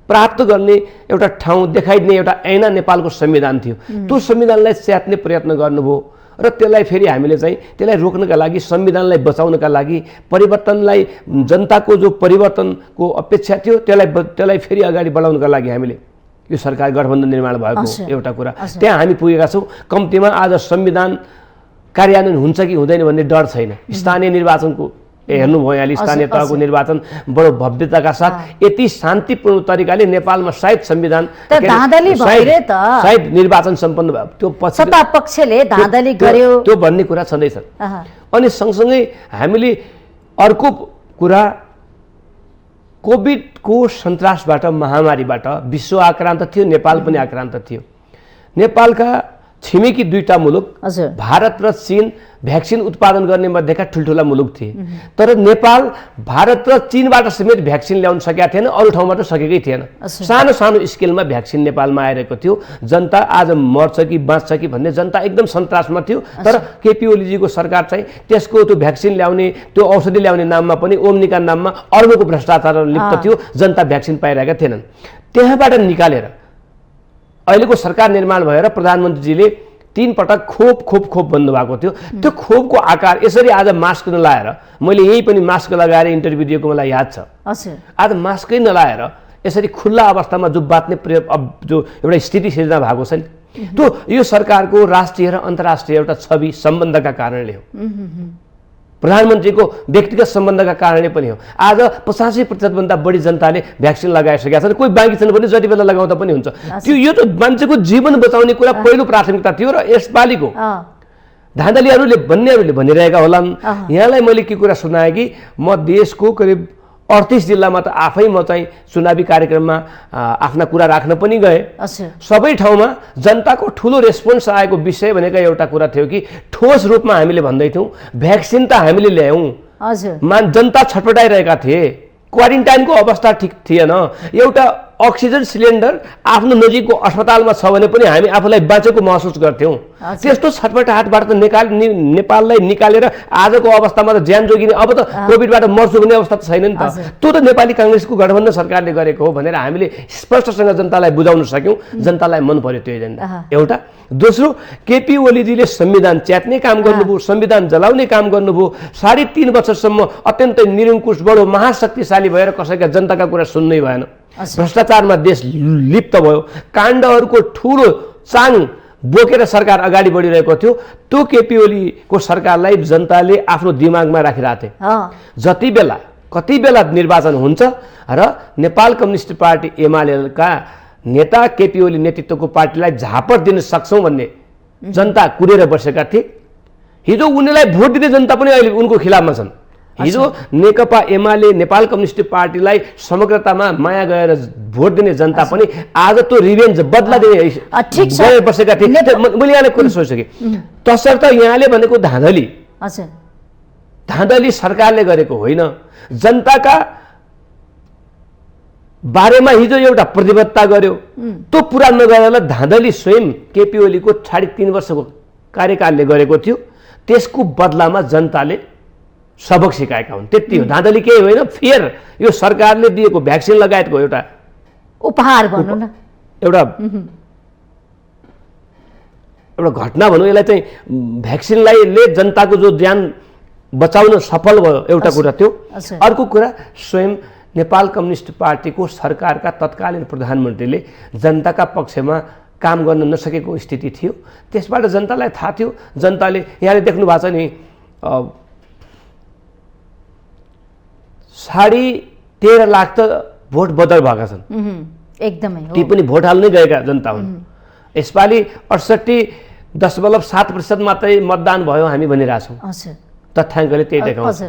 प्राप्त गर्ने एउटा ठाउँ देखाइदिने एउटा ऐना नेपालको संविधान थियो। त्यो संविधानलाई च्यात्ने प्रयत्न गर्नुभयो र त्यसलाई फेरि हामीले चाहिँ त्यसलाई रोक्नका लागि, संविधानलाई बचाउनका लागि, परिवर्तनलाई, जनताको जो परिवर्तनको अपेक्षा थियो त्यसलाई फेरि अगाडि बढाउनका लागि हामीले यो सरकार गठबन्धन निर्माण भएको एउटा कुरा त्यहाँ हामी पुगेका छौँ। कम्तीमा आज संविधान कार्यान्वयन हुन्छ कि हुँदैन भन्ने डर छैन। स्थानीय निर्वाचनको हेर्नुभयो यहाँले, स्थानीय तहको निर्वाचन बडो भव्यताका साथ यति शान्तिपूर्ण तरिकाले नेपालमा सायद संविधान सायद निर्वाचन सम्पन्न भयो। त्यो सत्ता पक्षले धाँधली गर्यो त्यो भन्ने कुरा छँदैछ। अनि सँगसँगै हामीले अर्को कुरा, कोभिडको सन्तासबाट, महामारीबाट विश्व आक्रान्त थियो, नेपाल पनि आक्रान्त थियो। नेपालका छिमेकी 2टा मुलुक भारत र चीन भ्याक्सिन उत्पादन गर्ने मध्येका ठुल्ठुला मुलुक थिए। तर नेपाल भारत र चीनबाट समेत भ्याक्सिन ल्याउन सकेका थिएन, अरू ठाउँबाट सकेकै थिएन। सानो सानो स्केलमा भ्याक्सिन नेपालमा आइरहेको थियो। जनता आज मर्छ कि बाँच्छ कि भन्ने जनता एकदम सन्तासमा थियो। तर केपी ओलीजीको सरकार चाहिँ त्यसको त्यो भ्याक्सिन ल्याउने, त्यो औषधि ल्याउने नाममा पनि ओम्नीका नाममा अर्बौंको भ्रष्टाचार लिप्त थियो। जनता भ्याक्सिन पाइरहेका थिएनन्। त्यहाँबाट निकालेर अहिलेको सरकार निर्माण भएर प्रधानमन्त्रीजीले 3 पटक खोप भन्नुभएको थियो। त्यो खोपको आकार यसरी आज मास्क नलाएर, मैले यही पनि मास्क लगाएर इन्टरभ्यू दिएको मलाई याद छ। आज मास्कै नलाएर यसरी खुल्ला अवस्थामा जो बाँच्ने जो एउटा स्थिति सिर्जना भएको छ नि, त्यो यो सरकारको राष्ट्रिय र अन्तर्राष्ट्रिय एउटा छवि सम्बन्धका कारणले हो। प्रधानमन्त्रीको व्यक्तिगत सम्बन्धका कारणले पनि हो। आज 85% बढी जनताले भ्याक्सिन लगाइसकेका छन्, कोही बाँकी छैन भने जति बेला लगाउँदा पनि हुन्छ। त्यो यो त मान्छेको जीवन बचाउने कुरा पहिलो प्राथमिकता थियो र यसपालिको धाँधलीहरूले भनिरहेका होलान्। यहाँलाई मैले के कुरा सुनाएँ कि म देशको करिब 38 जिल्लामा त आफै म चाहिँ चुनावी कार्यक्रममा आफ्ना कुरा राख्न पनि गए। सबै ठाउँमा जनताको ठुलो रेस्पोन्स आएको विषय भनेको एउटा कुरा थियो कि ठोस रूपमा हामीले भन्दैथ्यौँ भ्याक्सिन त हामीले ल्यायौँ, जनता छटपटाइरहेका थिए, क्वारेन्टाइनको अवस्था ठिक थिएन, एउटा अक्सिजन सिलिन्डर आफ्नो नजिकको अस्पतालमा छ भने पनि हामी आफूलाई बाँचेको महसुस गर्थ्यौँ। त्यस्तो छटपटाहटबाट त नेपाललाई निकालेर आजको अवस्थामा त ज्यान जोगिने, अब त कोभिडबाट मर्छु भन्ने अवस्था त छैन नि त। त्यो त नेपाली काङ्ग्रेसको गठबन्धन सरकारले गरेको हो भनेर हामीले स्पष्टसँग जनतालाई बुझाउन सक्यौँ। जनतालाई मन पर्यो त्यो एजेन्डा एउटा। दोस्रो, केपी ओलीजीले संविधान च्यात्ने काम गर्नुभयो, संविधान जलाउने काम गर्नुभयो। 3.5 वर्षसम्म अत्यन्तै निरङ्कुश बडो महाशक्तिशाली भएर कसैका जनताका कुरा सुन्नै भएन। भ्रष्टाचारमा देश लिप्त भयो, काण्डहरूको ठुलो चाङ बोकेर सरकार अगाडि बढिरहेको थियो। त्यो केपी ओलीको सरकारलाई जनताले आफ्नो दिमागमा राखिरहेथे। कति बेला निर्वाचन हुन्छ र नेपाल कम्युनिस्ट पार्टी एमालेका नेता केपी ओली नेतृत्वको पार्टीलाई झापड दिन सक्छौँ भन्ने जनता कुरेर बसेका थिए। हिजो उनीलाई भोट दिने जनता पनि अहिले उनको खिलाफमा छन्। हिजो नेकपा एमाले नेपाल कम्युनिस्ट पार्टीलाई समग्रतामा माया गएर भोट दिने जनता पनि आज त्यो रिभेन्ज बदला दिने बसेका थिए। मैले यहाँले कुरा सोचिसकेँ। तसर्थ यहाँले भनेको धाँधली सरकारले गरेको होइन, जनताका बारेमा हिजो एउटा प्रतिबद्धता गर्यो, त्यो पुरा नगरेर धाँधली स्वयं केपी ओलीको 3.5 वर्षको कार्यकालले गरेको थियो। त्यसको बदलामा जनताले सबक सिकाएका हुन्, त्यति हो। धाँधली केही होइन, फेर यो सरकारले दिएको भ्याक्सिन लगायतको एउटा उपहार भनौँ न, एउटा घटना भनौँ यसलाई चाहिँ। भ्याक्सिनले जनताको जो ज्यान बचाउन सफल भयो एउटा कुरा त्यो। अर्को कुरा, स्वयं नेपाल कम्युनिस्ट पार्टीको सरकारका तत्कालीन प्रधानमन्त्रीले जनताका पक्षमा काम गर्न नसकेको स्थिति थियो। त्यसबाट जनतालाई थाहा थियो। जनताले यहाँले देख्नु भएको छ नि 13.5 लाख त भोट बदल भएका छन्। एकदमै ती पनि भोट हाल्नै गएका जनता हुन्। यसपालि 68.7% मात्रै मतदान भयो हामी भनिरहेछौँ। तथ्याङ्कले त्यही देखाउँछ।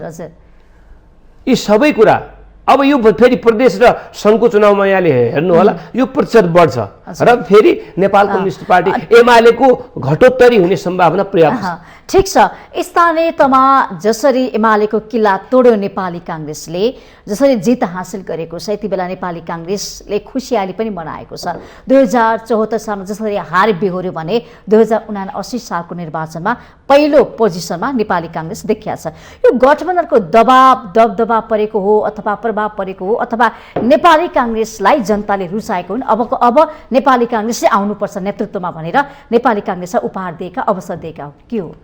यी सबै कुरा अब यो फेरि प्रदेश र सङ्घको चुनावमा यहाँले हेर्नु होला, यो प्रतिशत बढ्छ र फेरि नेपाल कम्युनिस्ट पार्टी एमालेको घटोत्तरी हुने सम्भावना पर्याप्त छ। ठिक छ। स्थानीय तहमा जसरी एमालेको किल्ला तोड्यो नेपाली काङ्ग्रेसले, जसरी जित हासिल गरेको छ, यति बेला नेपाली काङ्ग्रेसले खुसियाली पनि मनाएको छ। 2074 सालमा जसरी हार बिहोर्यो भने 2079 सालको निर्वाचनमा पहिलो पोजिसनमा नेपाली काङ्ग्रेस देखिया छ। यो गठबन्धनको दबदबा परेको हो अथवा प्रभाव परेको हो अथवा नेपाली काङ्ग्रेसलाई जनताले रुचाएको हुन्, अब नेपाली काङ्ग्रेसले आउनुपर्छ नेतृत्वमा भनेर नेपाली काङ्ग्रेसलाई उपहार दिएका, अवसर दिएका हो के हो?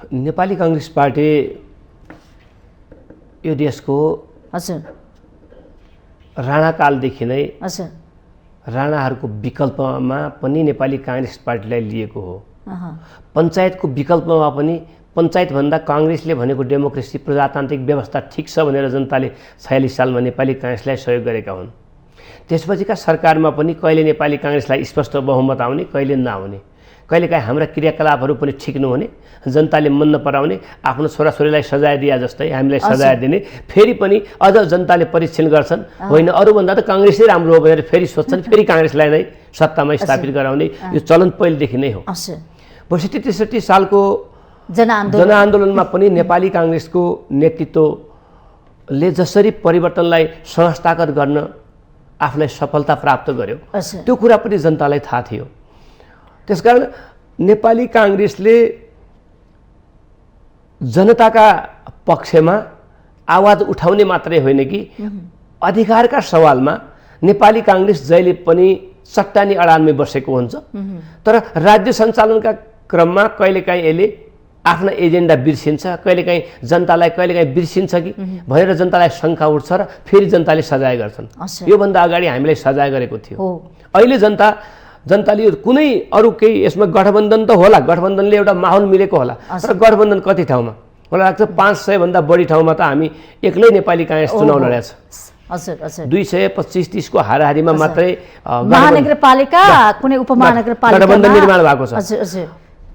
नेपाली काङ्ग्रेस पार्टी यो देशको राणाकालदेखि नै राणाहरूको विकल्पमा पनि नेपाली काङ्ग्रेस पार्टीलाई लिएको हो। पञ्चायतको विकल्पमा पनि पञ्चायतभन्दा काङ्ग्रेसले भनेको डेमोक्रेसी प्रजातान्त्रिक व्यवस्था ठिक छ भनेर जनताले 46 सालमा नेपाली काङ्ग्रेसलाई सहयोग गरेका हुन्। त्यसपछिका सरकारमा पनि कहिले नेपाली काङ्ग्रेसलाई स्पष्ट बहुमत आउने, कहिले नआउने, कहिलेकाहीँ हाम्रा क्रियाकलापहरू पनि ठिक नहुने, जनताले मन नपराउने, आफ्नो छोराछोरीलाई सजाय दिए जस्तै हामीलाई सजाय दिने, फेरि पनि अझ जनताले परीक्षण गर्छन्, होइन अरूभन्दा त काङ्ग्रेसै राम्रो हो भनेर फेरि सोध्छन्, फेरि काङ्ग्रेसलाई नै सत्तामा स्थापित गराउने यो चलन पहिलेदेखि नै हो। 62-63 सालको जनआन्दोलनमा पनि नेपाली काङ्ग्रेसको नेतृत्वले जसरी परिवर्तनलाई संस्थागत गर्न आफूलाई सफलता प्राप्त गर्यो त्यो कुरा पनि जनतालाई थाहा थियो। त्यसकारण नेपाली काङ्ग्रेसले जनताका पक्षमा आवाज उठाउने मात्रै होइन कि अधिकारका सवालमा नेपाली काङ्ग्रेस जहिले पनि चट्टानी अडानमै बसेको हुन्छ। तर राज्य सञ्चालनका क्रममा कहिलेकाहीँ यसले आफ्ना एजेन्डा बिर्सिन्छ, कहिलेकाहीँ जनतालाई कहिलेकाहीँ बिर्सिन्छ कि भनेर जनतालाई शङ्का उठ्छ र फेरि जनताले सजाय गर्छन्। योभन्दा अगाडि हामीलाई सजाय गरेको थियो। अहिले जनताले कुनै अरू केही यसमा गठबन्धन त होला, गठबन्धनले एउटा माहौल मिलेको होला, तर गठबन्धन कति ठाउँमा मलाई लाग्छ 500 भन्दा बढी ठाउँमा त हामी एक्लै नेपाली काङ्ग्रेस चुनाव लडेछ। हजुर हजुर 225-30 को हाराहारीमा मात्रै महानगरपालिका कुनै उपमहानगरपालिका गठबन्धन निर्माण भएको छ। हजुर हजुर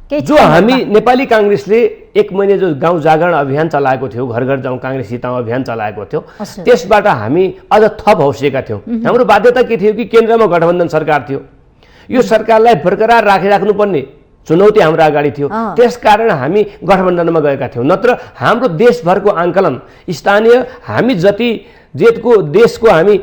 जो हामी नेपाली काङ्ग्रेसले 1 महिने जो गाउँ जागरण अभियान चलाएको थियो, घर घर जाउँ काङ्ग्रेस जिताउँ अभियान चलाएको थियो, त्यसबाट हामी अझ थप हौसिएका थियौँ। हाम्रो बाध्यता के थियो कि केन्द्रमा गठबन्धन सरकार थियो, यो सरकारलाई बरकरार राखिराख्नुपर्ने चुनौती हाम्रो अगाडि थियो। त्यसकारण हामी गठबन्धनमा गएका थियौँ। नत्र हाम्रो देशभरको आङ्कलन स्थानीय हामी जति जेठको देशको हामी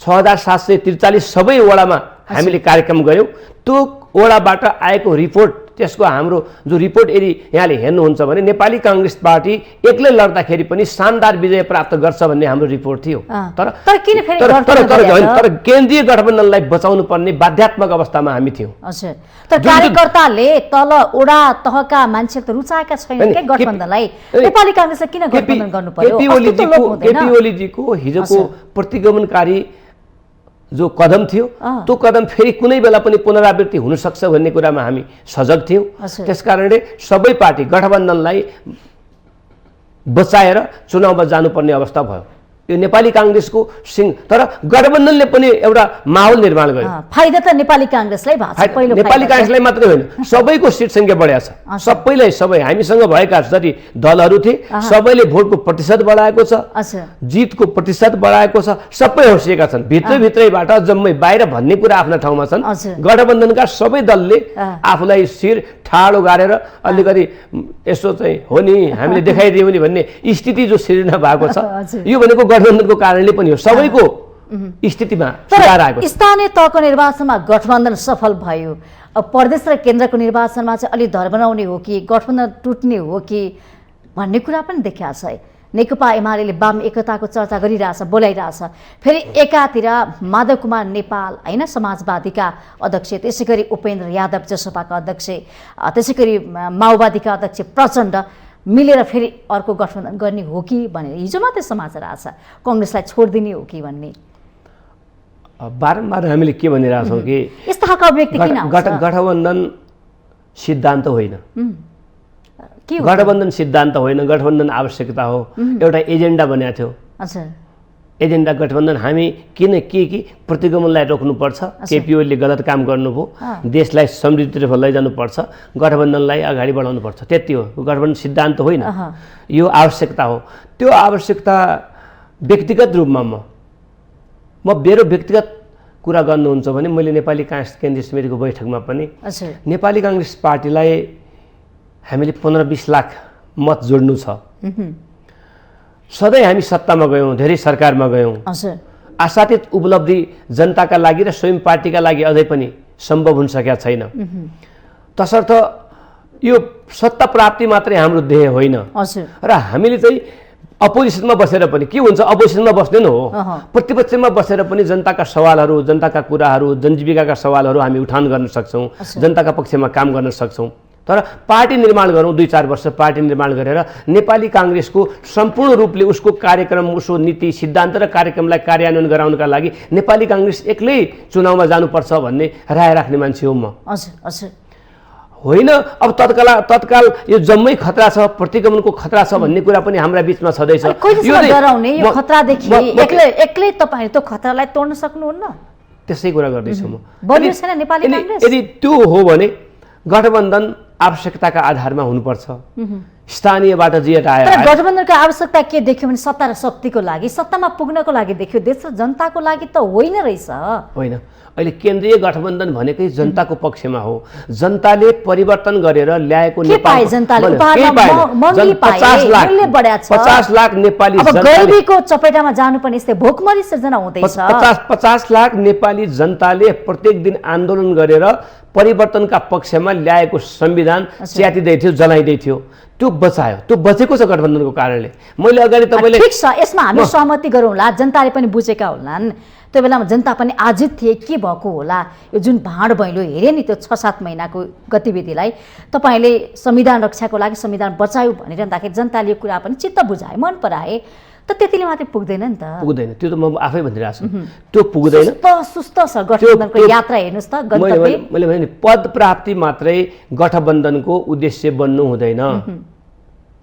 6743 सबै वडामा हामीले कार्यक्रम गऱ्यौँ। त्यो वडाबाट आएको रिपोर्ट, त्यसको हाम्रो जो रिपोर्ट यदि यहाँले हेर्नुहुन्छ भने नेपाली काङ्ग्रेस पार्टी एक्लै लड्दाखेरि पनि शानदार विजय प्राप्त गर्छ भन्ने हाम्रो रिपोर्ट थियो। तर केन्द्रीय गठबन्धनलाई बचाउनु पर्ने बाध्यात्मक अवस्थामा हामी थियौँ। हजुर तर कार्यकर्ताले तल वडा तहका मान्छेले त रुचाएका छैनन् के गठबन्धनलाई। नेपाली काङ्ग्रेसले किन गठबन्धन गर्नु पर्यो? केपी ओलीजीको हिजोको प्रतिगमनकारी जो कदम थियो त्यो कदम फेरि कुनै बेला पनि पुनरावृत्ति हुन सक्छ भन्ने कुरामा हामी सजग थियौँ। त्यसकारणले सबै पार्टी गठबन्धनलाई बचाएर चुनावमा जानुपर्ने अवस्था भयो। यो नेपाली काङ्ग्रेसको तर गठबन्धनले पनि एउटा माहौल निर्माण गर्यो। फाइदा त नेपाली काङ्ग्रेसलाई भएको छ। पहिलो नेपाली काङ्ग्रेसलाई मात्रै होइन, सबैको सिट सङ्ख्या बढाएको छ। सबैलाई हामीसँग भएका जति दलहरू थिए सबैले भोटको प्रतिशत बढाएको छ, जितको प्रतिशत बढाएको छ, सबै हौसिएका छन्। भित्रैबाट जम्मै बाहिर भन्ने कुरा आफ्ना ठाउँमा छन्। गठबन्धनका सबै दलले आफूलाई शिर ठाडो गाडेर अलिकति यसो चाहिँ हो नि हामीले देखाइदियौँ नि भन्ने स्थिति जो सिर्जना भएको छ, यो भनेको गठबन्धनको कारणले पनि हो। सबैको स्थितिमा सुधार आएको छ। स्थानीय तहको निर्वाचनमा गठबन्धन सफल भयो। अब प्रदेश र केन्द्रको निर्वाचनमा चाहिँ अलि धर बनाउने हो कि गठबन्धन टुट्ने हो कि भन्ने कुरा पनि देखिएको छ। नेकपा एमाले वाम एकताको चर्चा गरिरहेछ, बोलाइरहेछ। फेरि एकातिर माधव कुमार नेपाल होइन समाजवादीका अध्यक्ष, त्यसै गरी उपेन्द्र यादव जसपाका अध्यक्ष, त्यसै गरी माओवादीका अध्यक्ष प्रचण्ड मिलेर फेरि अर्को गठबन्धन गर्ने हो कि भनेर हिजो मात्रै समाचार आएको छ। काङ्ग्रेसलाई छोडिदिने हो कि भन्ने बारम्बार हामीले के भनिरहेछौँ कि यस्ता खालको अभिव्यक्ति किन आउँछ? गठबन्धन सिद्धान्त होइन, गठबन्धन सिद्धान्त होइन, गठबन्धन आवश्यकता हो। एउटा एजेन्डा बनाएको थियो। एजेन्डा गठबन्धन हामी किन कि प्रतिगमनलाई रोक्नुपर्छ, केपी ओलीले गलत काम गर्नुभयो, देशलाई समृद्धितर्फ लैजानुपर्छ, गठबन्धनलाई अगाडि बढाउनुपर्छ, त्यति हो। गठबन्धन सिद्धान्त होइन, यो आवश्यकता हो। त्यो आवश्यकता व्यक्तिगत रूपमा म मेरो व्यक्तिगत कुरा गर्नुहुन्छ भने मैले नेपाली काङ्ग्रेस केन्द्रीय समितिको बैठकमा पनि नेपाली काङ्ग्रेस पार्टीलाई हामीले 15-20 लाख मत जोड्नु छ। सधैँ हामी सत्तामा गयौँ, धेरै सरकारमा गयौँ, आशातीत उपलब्धि जनताका लागि र स्वयं पार्टीका लागि अझै पनि सम्भव हुन सकेका छैन। तसर्थ यो सत्ता प्राप्ति मात्रै हाम्रो ध्येय होइन। र हामीले चाहिँ अपोजिसनमा बसेर पनि के हुन्छ, अपोजिसनमा बस्ने न हो, प्रतिपक्षमा बसेर पनि जनताका सवालहरू, जनताका कुराहरू, जनजीविकाका सवालहरू हामी उठान गर्न सक्छौँ, जनताका पक्षमा काम गर्न सक्छौँ। तर पार्टी निर्माण गरौँ, 2-4 वर्ष पार्टी निर्माण गरेर नेपाली काङ्ग्रेसको सम्पूर्ण रूपले उसको कार्यक्रम, उसको नीति सिद्धान्त र कार्यक्रमलाई कार्यान्वयन गराउनका लागि नेपाली काङ्ग्रेस एक्लै चुनावमा जानुपर्छ भन्ने राय राख्ने मान्छे हो म। होइन अब तत्काल यो जम्मै खतरा छ, प्रतिगमनको खतरा छ भन्ने कुरा पनि हाम्रा बिचमा छँदैछ। यो खतरादेखि एक्लै तपाईहरु त्यो खतरालाई तोड्न सक्नुहुन्न, त्यसै कुरा गर्दैछु म। यदि त्यो हो भने गठबन्धन आवश्यकताका आधारमा हुनुपर्छ, स्थानीयबाट जिएट आयो। तर गठबन्धनको आवश्यकता के देख्यो भने सत्ता र शक्तिको लागि, सत्तामा पुग्नको लागि देख्यो, देश र जनताको लागि त होइन रहेछ। होइन, अहिले केन्द्रीय गठबन्धन भनेकै जनताको पक्षमा हो। जनताले परिवर्तन गरेर ल्याएको नेपाल 50 लाख नेपाली गरिबीको चपेटामा जानुपर्ने यस्तै भोकमरी सिर्जना हुँदैछ। 50 लाख नेपाली जनताले प्रत्येक दिन आन्दोलन गरेर परिवर्तनका पक्षमा ल्याएको संविधान च्यातिँदै थियो, जलाइँदै थियो, त्यो बचायो। त्यो बचेको छ गठबन्धनको कारणले। मैले अगाडि तपाईँले ठिक छ, यसमा हामी सहमति गरौँला, जनताले पनि बुझेका होलान्। त्यो बेलामा जनता पनि आजित थिए, के भएको होला यो जुन भाँड भैलो हेरे नि त्यो 6-7 महिनाको गतिविधिलाई। तपाईँले संविधान रक्षाको लागि संविधान बचायो भनिरहँदाखेरि जनताले यो कुरा पनि चित्त बुझाए, मन पराए। त त्यतिले मात्रै पुग्दैन नि त। पुग्दैन, त्यो त म आफै भनिरहेको छु, त्यो पुग्दैन। सुस्त छ गठबन्धनको यात्रा, हेर्नुहोस् त गन्तव्य। मैले भने पद प्राप्ति मात्रै गठबन्धनको उद्देश्य बन्नु हुँदैन।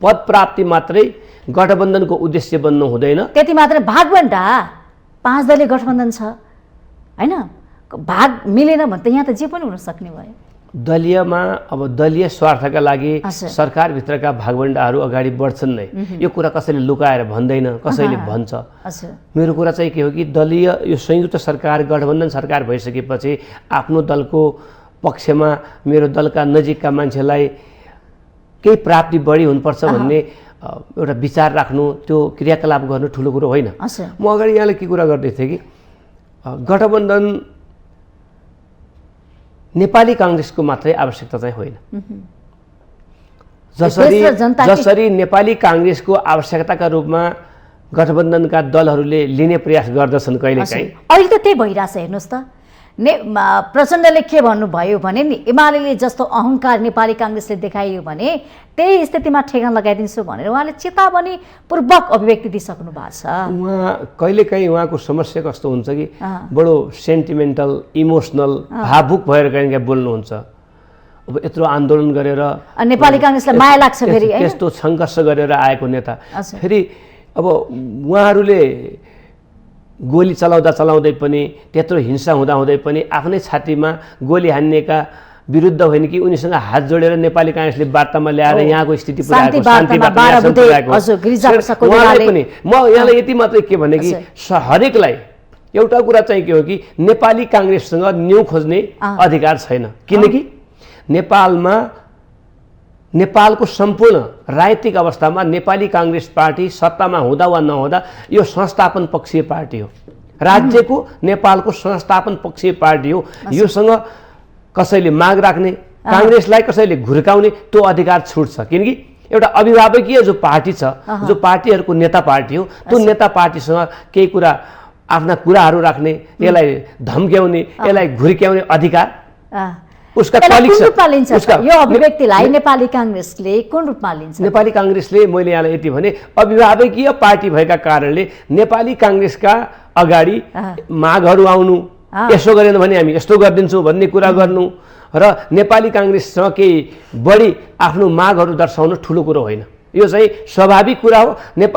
पद प्राप्ति मात्रै गठबन्धनको उद्देश्य बन्नु हुँदैन। त्यति मात्र भागबण्डा 5 दलीय गठबन्धन छ हैन, भाग मिलेन भने त यहाँ त जे पनि हुन सक्ने भयो। दलीयमा अब दलीय स्वार्थका लागि हजुर। सरकारभित्रका भागबण्डाहरू अगाडि बढ्छन् नै। यो कुरा कसैले लुकाएर भन्दैन, कसैले भन्छ। हजुर। मेरो कुरा चाहिँ के हो कि दलीय यो संयुक्त सरकार गठबन्धन सरकार भइसकेपछि आफ्नो दलको पक्षमा मेरो दलका नजिकका मान्छेलाई केही प्राप्ति बढी हुनुपर्छ भन्ने एउटा विचार राख्नु, त्यो क्रियाकलाप गर्नु ठुलो कुरो होइन। म अगाडि यहाँले के कुरा गर्दै थिएँ कि गठबन्धन नेपाली काङ्ग्रेसको मात्रै आवश्यकता चाहिँ होइन। जसरी नेपाली काङ्ग्रेसको आवश्यकताका रूपमा गठबन्धनका दलहरूले लिने प्रयास गर्दछन् कहिलेकाहीँ। अहिले त त्यही भइरहेछ हेर्नुहोस् त। प्रचण्डले के भन्नुभयो भने नि एमाले जस्तो अहङ्कार नेपाली काङ्ग्रेसले देखाइयो भने त्यही स्थितिमा ठेगान लगाइदिन्छु भनेर उहाँले चेतावनी पूर्वक अभिव्यक्ति दिइसक्नु भएको छ। उहाँ कहिलेकाहीँ उहाँको समस्या कस्तो हुन्छ कि बडो सेन्टिमेन्टल इमोसनल भावुक भएर कहिलेकाहीँ बोल्नुहुन्छ। अब यत्रो आन्दोलन गरेर नेपाली काङ्ग्रेसलाई माया लाग्छ फेरि त्यस्तो सङ्घर्ष गरेर आएको नेता फेरि अब उहाँहरूले गोली चलाउँदै पनि त्यत्रो हिंसा हुँदाहुँदै पनि आफ्नै छातीमा गोली हान्नेका विरुद्ध होइन कि उनीसँग हात जोडेर नेपाली काङ्ग्रेसले वार्तामा ल्याएर यहाँको स्थिति पुर्याएको, शान्ति पनि। म यहाँलाई यति मात्रै के भने कि हरेकलाई एउटा कुरा चाहिँ के हो कि नेपाली काङ्ग्रेससँग न्यु खोज्ने अधिकार छैन, किनकि नेपालको सम्पूर्ण राजनीतिक अवस्थामा नेपाली काङ्ग्रेस पार्टी सत्तामा हुँदा वा नहुँदा यो संस्थापन पक्षीय पार्टी हो, राज्यको नेपालको संस्थापन पक्षीय पार्टी हो। योसँग कसैले माग राख्ने, काङ्ग्रेसलाई कसैले घुर्काउने त्यो अधिकार छुट्छ, किनकि एउटा अभिभावकीय जो पार्टी छ, जो पार्टीहरूको नेता पार्टी हो, त्यो नेता पार्टीसँग केही कुरा आफ्ना कुराहरू राख्ने, यसलाई धम्क्याउने, यसलाई घुर्क्याउने अधिकार उसका यो अभिव्यक्तिलाई नेपाली काङ्ग्रेसले कुन रूपमा लिन्छ? नेपाली काङ्ग्रेसले मैले यहाँलाई यति भने अभिभावकीय पार्टी भएका कारणले नेपाली काङ्ग्रेसका अगाडि मागहरू आउनु, यसो गरेन भने हामी यस्तो गरिदिन्छौँ भन्ने कुरा गर्नु र नेपाली काङ्ग्रेससँग केही बढी आफ्नो मागहरू दर्शाउनु ठुलो कुरो होइन। यो चाहिँ स्वाभाविक कुरा हो।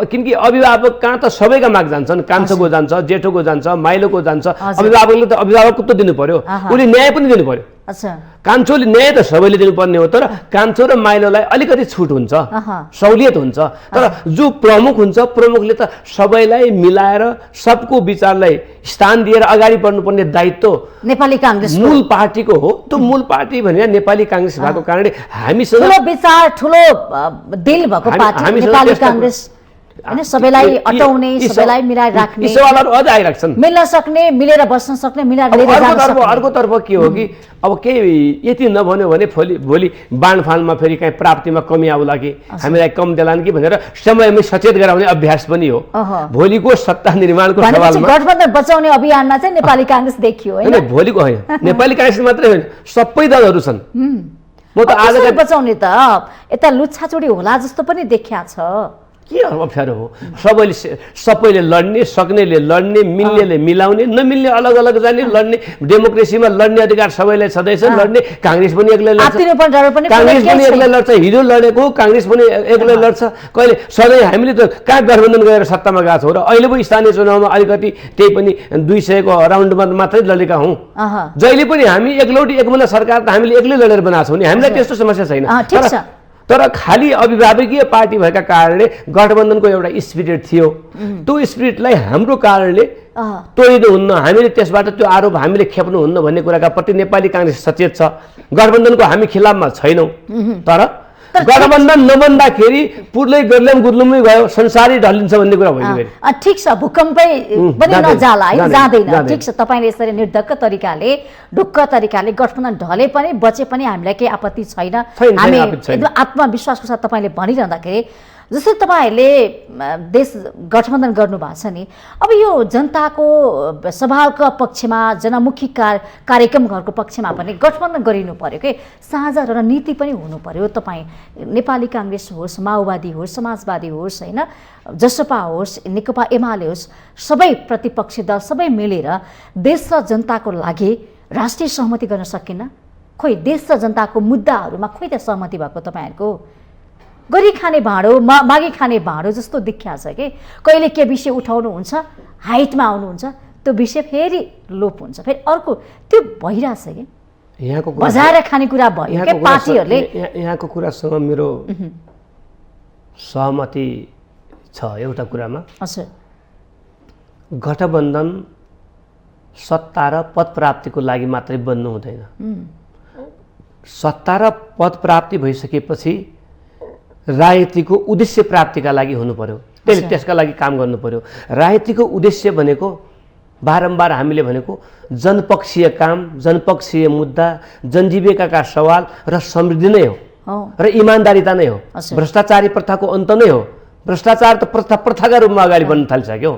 किनकि अभिभावक कहाँ त सबैका माग जान्छन्, कान्छोको जान्छ, जेठोको जान्छ, माइलोको जान्छ। अभिभावकले त अभिभावकत्व दिनु पर्यो, उसले न्याय पनि दिनु पर्यो। कान्छोले न्याय त सबैले दिनुपर्ने हो, तर कान्छो र माइलोलाई अलिकति छुट हुन्छ, सहुलियत हुन्छ। तर जो प्रमुख हुन्छ, प्रमुखले त सबैलाई मिलाएर सबको विचारलाई स्थान दिएर अगाडि बढ्नुपर्ने दायित्व नेपाली काङ्ग्रेस मूल पार्टीको हो। त्यो मूल पार्टी भनेर नेपाली काङ्ग्रेस भएको कारणले हामीसँग ठुलो विचार, ठुलो दिल भएको पार्टी नेपाली काङ्ग्रेस हैन, सबैलाई अटाउने, सबैलाई मिलाएर राख्ने, सवालहरू अझ आइराख्छन्, मिल्न सक्ने, मिलेर बस्न सक्ने, मिलाएर लिएर जान सक्ने। अर्कोतर्फ के हो कि अब केही यति नभन्यो भने भोलि बाँडफाँडमा फेरि कहीँ प्राप्तिमा कमी आउला कि हामीलाई कम देलान् कि भनेर समयमै सचेत गराउने अभ्यास पनि हो। भोलिको सत्ता निर्माणको सवालमा गठबन्धन बचाउने अभियानमा चाहिँ नेपाली काङ्ग्रेस देखियो हैन? भोलिको होइन, नेपाली काङ्ग्रेस मात्रै होइन, सबै दलहरू छन्। म त आज बचाउने त यता लुच्छाचुडी होला जस्तो पनि देखिया छ। के अप्ठ्यारो हो? सबैले लड्ने, सक्नेले लड्ने, मिल्नेले मिलाउने, नमिल्ने अलग अलग जाने, लड्ने, डेमोक्रेसीमा लड्ने अधिकार सबैलाई छँदैछ, लड्ने। काङ्ग्रेस पनि एक्लै लड्छ, काङ्ग्रेस पनि एक्लै लड्छ, हिजो लडेको काङ्ग्रेस पनि एक्लै लड्छ। कहिले सधैँ हामीले त कहाँ गठबन्धन गरेर सत्तामा गएको छौँ र अहिले पो स्थानीय चुनावमा अलिकति त्यही पनि 200 को राउन्डमा मात्रै लडेका हौँ। जहिले पनि हामी एकलौटी एकमना सरकार त हामीले एक्लै लडेर बनाएको छौँ नि, हामीलाई त्यस्तो समस्या छैन। तर खालि अभिभावकीय पार्टी भएका कारणले गठबन्धनको एउटा स्पिरिट थियो, त्यो स्पिरिटलाई हाम्रो कारणले तोडिनुहुन्न, हामीले त्यसबाट त्यो आरोप हामीले खेप्नुहुन्न भन्ने कुराका प्रति नेपाली काङ्ग्रेस सचेत छ। गठबन्धनको हामी खिलाफमा छैनौँ, तर गठबन्धन नबन्दाखेरि पुर्लै गर्लम गुर्लुमै गयो, संसारै ढलिन्छ भन्ने कुरा भइसक्यो। ठिक छ, भूकम्पै पनि नजाला है, जाँदैन। ठिक छ, तपाईँले यसरी निर्धक्क तरिकाले, ढुक्क तरिकाले गठबन्धन ढले पनि बचे पनि हामीलाई केही आपत्ति छैन, हामी एकदम आत्मविश्वासको साथ तपाईँले भनिरहँदाखेरि जस्तै तपाईँहरूले देश गठबन्धन गर्नुभएको छ नि, अब यो जनताको सवालको पक्षमा, जनमुखी कार्यक्रमहरूको पक्षमा पनि गठबन्धन गरिनु पर्यो कि साझा रणनीति पनि हुनु पर्यो। तपाईँ नेपाली काङ्ग्रेस होस्, माओवादी होस्, समाजवादी होस् होइन, जसपा होस्, नेकपा एमाले होस्, सबै प्रतिपक्षी दल सबै मिलेर देश र जनताको लागि राष्ट्रिय सहमति गर्न सकिन्न? खोइ देश र जनताको मुद्दाहरूमा खोइ त सहमति भएको? तपाईँहरूको गरी खाने भाँडो मागी खाने भाँडो जस्तो देखिया छ कि कहिले के विषय उठाउनुहुन्छ हाइटमा आउनुहुन्छ त्यो विषय फेरि लोप हुन्छ फेरि अर्को त्यो भइरहेछ कि यहाँको बजाएर खानेकुरा भयो के पार्टीहरूले यहाँको कुरासँग मेरो सहमति छ एउटा कुरामा। हजुर गठबन्धन सत्ता र पद प्राप्तिको लागि मात्रै बन्नु हुँदैन। सत्ता र पद प्राप्ति भइसकेपछि राजनीतिको उद्देश्य प्राप्तिका लागि हुनु पर्यो, त्यसका लागि काम गर्नु पर्यो। राजनीतिको उद्देश्य भनेको बारम्बार हामीले भनेको जनपक्षीय काम, जनपक्षीय मुद्दा, जनजीविकाका सवाल र समृद्धि नै हो र इमान्दारिता नै हो। भ्रष्टाचारी प्रथाको अन्त नै हो। भ्रष्टाचार त प्रथाका रूपमा अगाडि बढ्न थालिसक्यो।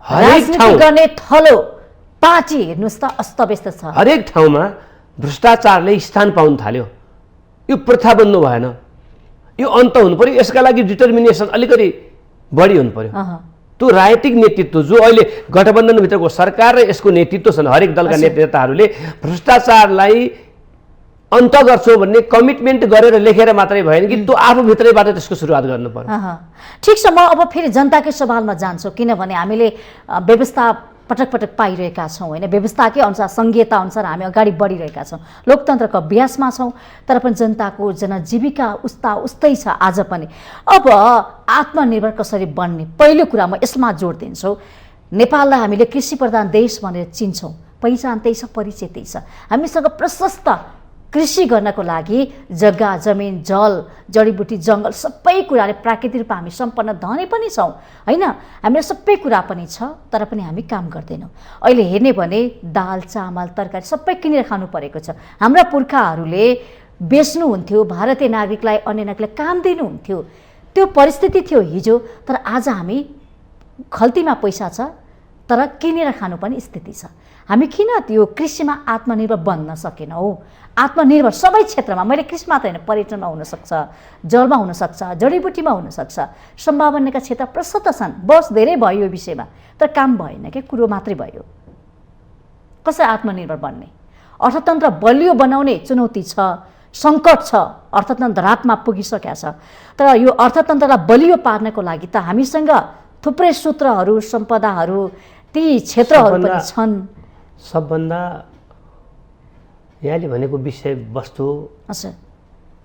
राजनीति गर्ने थलो पार्टी हेर्नुहोस् त अस्तव्यस्त छ। हरेक ठाउँमा भ्रष्टाचारले स्थान पाउन थाल्यो। यो प्रथा बन्नु भएन, यो अन्त हुनु पर्यो। यसका लागि डिटर्मिनेसन अलिकति बढी हुनु पर्यो। त्यो राजनीतिक नेतृत्व जो अहिले गठबन्धनभित्रको सरकार र यसको नेतृत्व छन्, हरेक दलका नेताहरूले भ्रष्टाचारलाई अन्त गर्छौँ भन्ने कमिटमेन्ट गरेर लेखेर मात्रै भएन कि त्यो आफूभित्रैबाट त्यसको सुरुवात गर्नु पर्यो। ठिक छ, म अब फेरि जनताकै सवालमा जान्छु, किनभने हामीले व्यवस्था पटक पटक पाइरहेका छौँ होइन। व्यवस्थाकै अनुसार सङ्घीयता अनुसार हामी अगाडि बढिरहेका छौँ, लोकतन्त्रको अभ्यासमा छौँ, तर पनि जनताको जनजीविका उस्तै छ आज पनि। अब आत्मनिर्भर कसरी बन्ने, पहिलो कुरा म यसमा जोड दिन्छु। नेपाललाई हामीले कृषि प्रधान देश भनेर चिन्छौँ, पहिचान त्यही छ, परिचय त्यही छ। हामीसँग प्रशस्त कृषि गर्नको लागि जग्गा जमिन जल जडीबुटी जङ्गल सबै कुराले प्राकृतिक रूपमा हामी सम्पन्न धनी पनि छौँ होइन। हामीलाई सबै कुरा पनि छ, तर पनि हामी काम गर्दैनौँ। अहिले हेर्ने भने दाल चामल तरकारी सबै किनेर खानु परेको छ। हाम्रा पुर्खाहरूले बेच्नुहुन्थ्यो, भारतीय नागरिकलाई अन्य नागरिकलाई काम दिनुहुन्थ्यो, त्यो परिस्थिति थियो हिजो। तर आज हामी खल्तीमा पैसा छ तर किनेर खानु पनि स्थिति छ। हामी किन त्यो कृषिमा आत्मनिर्भर बन्न सकेनौँ? आत्मनिर्भर सबै क्षेत्रमा, मैले कृषि मात्र होइन, पर्यटनमा हुनसक्छ, जलमा हुनसक्छ, जडीबुटीमा हुनसक्छ, सम्भावनाका क्षेत्र प्रशस्त छन्। बस धेरै भयो यो विषयमा, तर काम भएन के, कुरो मात्रै भयो। कसरी आत्मनिर्भर बन्ने? अर्थतन्त्र बलियो बनाउने चुनौती छ, सङ्कट छ, अर्थतन्त्र धरापमा पुगिसकेका छ। तर यो अर्थतन्त्रलाई बलियो पार्नको लागि त हामीसँग थुप्रै सूत्रहरू, सम्पदाहरू, ती क्षेत्रहरू पनि छन्। सबभन्दा यहाँले भनेको विषयवस्तु,